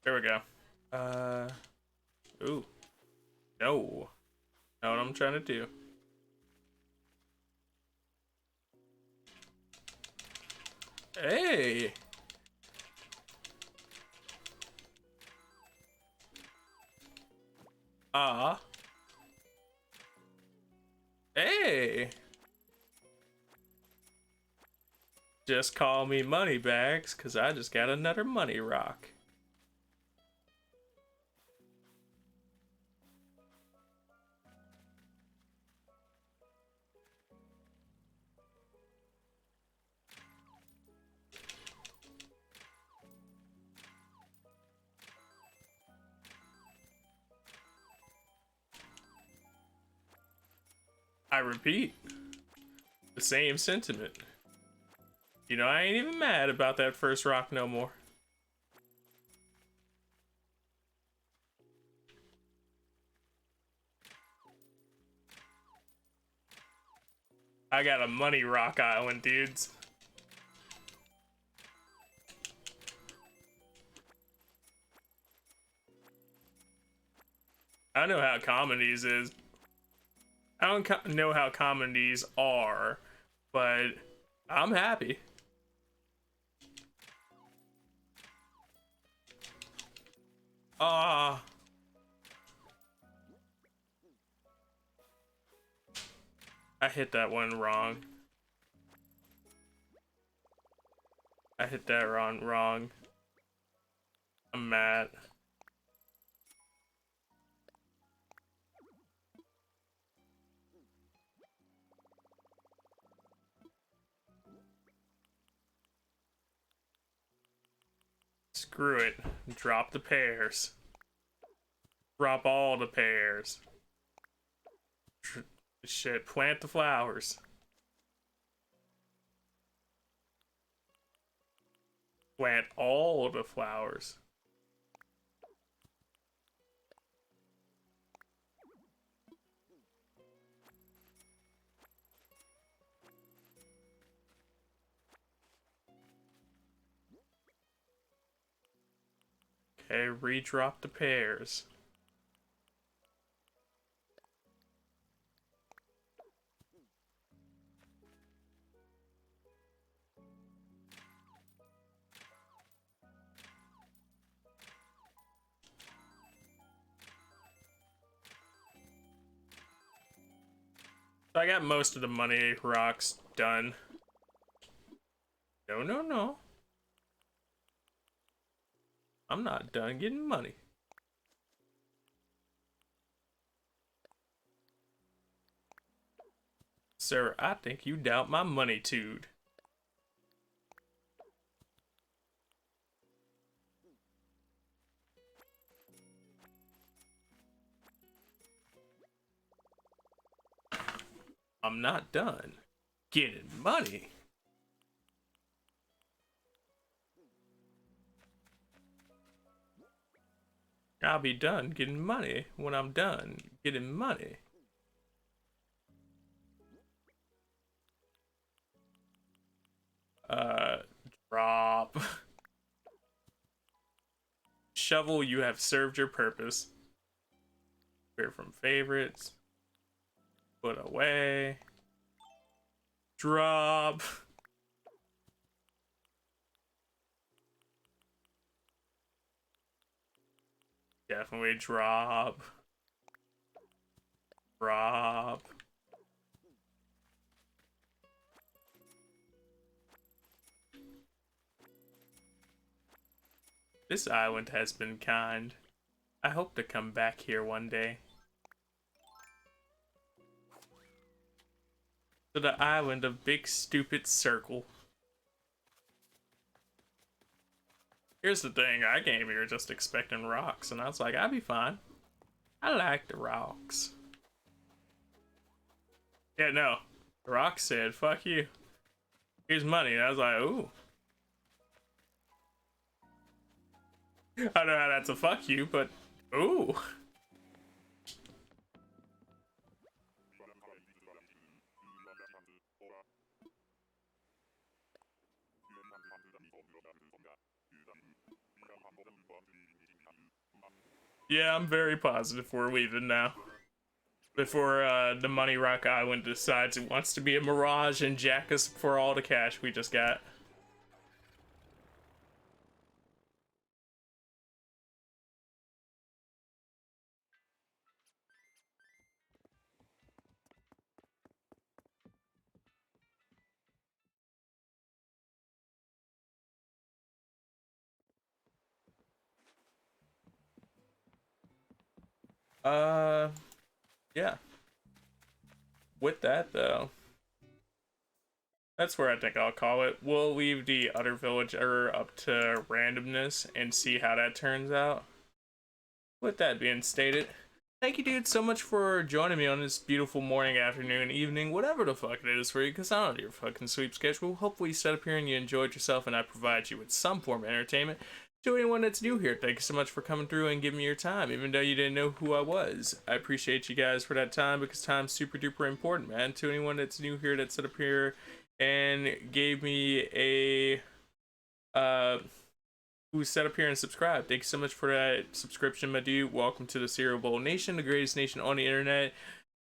There we go. Ooh. No. Know what I'm trying to do. Hey! Hey! Just call me Moneybags, cause I just got another money rock. I repeat, the same sentiment. You know, I ain't even mad about that first rock no more. I got a money rock island, dudes. I know how common these is. I don't know how common these are, but I'm happy. Ah. I hit that one wrong. I hit that wrong. I'm mad. Screw it. Drop the pears. Drop all the pears. Shit, plant the flowers. Plant all the flowers. Okay, redrop the pears. So I got most of the money rocks done. No. I'm not done getting money. Sir, I think you doubt my money-tude. I'm not done getting money. I'll be done getting money when I'm done getting money. Drop. Shovel, you have served your purpose. Clear from favorites. Put away. Drop. Definitely drop. Drop. This island has been kind. I hope to come back here one day. To the island of Big Stupid Circle. Here's the thing, I came here just expecting rocks, and I was like, I'll be fine. I like the rocks. Yeah, no. The rock said, fuck you. Here's money. And I was like, ooh. I don't know how that's a fuck you, but ooh. Yeah, I'm very positive we're leaving now. Before the Money Rock Island decides it wants to be a mirage and jack us for all the cash we just got. Yeah. With that, though, that's where I think I'll call it. We'll leave the other villager up to randomness and see how that turns out. With that being stated, thank you, dude, so much for joining me on this beautiful morning, afternoon, evening, whatever the fuck it is for you, because I don't know your fucking sleep schedule. Hopefully you sat up here and you enjoyed yourself and I provide you with some form of entertainment. To anyone that's new here, thank you so much for coming through and giving me your time, even though you didn't know who I was. I appreciate you guys for that time, because time's super duper important, man. To anyone that's new here that sat up here and gave me a who set up here and subscribed. Thank you so much for that subscription, my dude. Welcome to the Cereal Bowl Nation, the greatest nation on the internet.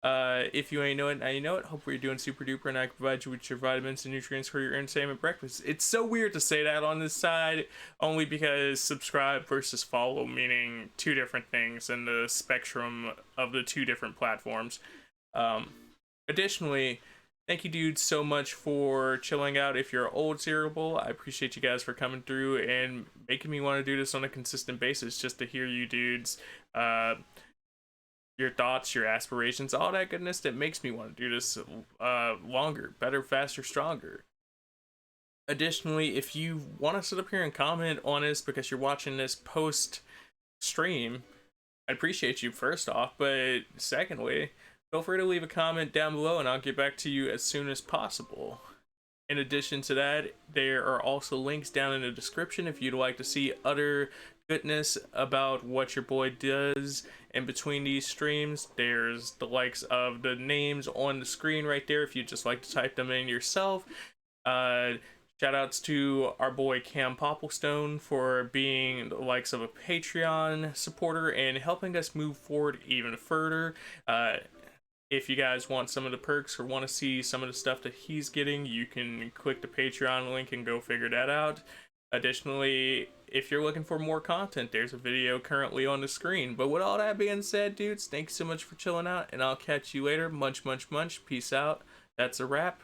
If you ain't know it, now you know it. Hopefully you're doing super duper, and I can provide you with your vitamins and nutrients for your entertainment breakfast. It's so weird to say that on this side, only because subscribe versus follow, meaning two different things in the spectrum of the two different platforms. Additionally, thank you, dude, so much for chilling out. If you're old Cereal Bowl, I appreciate you guys for coming through and making me want to do this on a consistent basis, just to hear you dudes, your thoughts, your aspirations, all that goodness that makes me want to do this longer, better, faster, stronger. Additionally, if you want to sit up here and comment on this because you're watching this post stream, I appreciate you first off, but secondly, feel free to leave a comment down below and I'll get back to you as soon as possible. In addition to that, there are also links down in the description if you'd like to see other goodness about what your boy does in between these streams. There's the likes of the names on the screen right there if you'd just like to type them in yourself. Shout outs to our boy Cam Popplestone for being the likes of a Patreon supporter and helping us move forward even further. If you guys want some of the perks or want to see some of the stuff that he's getting, you can click the Patreon link and go figure that out. Additionally, if you're looking for more content, there's a video currently on the screen. But with all that being said, dudes, thanks so much for chilling out, and I'll catch you later. Munch, munch, munch. Peace out. That's a wrap.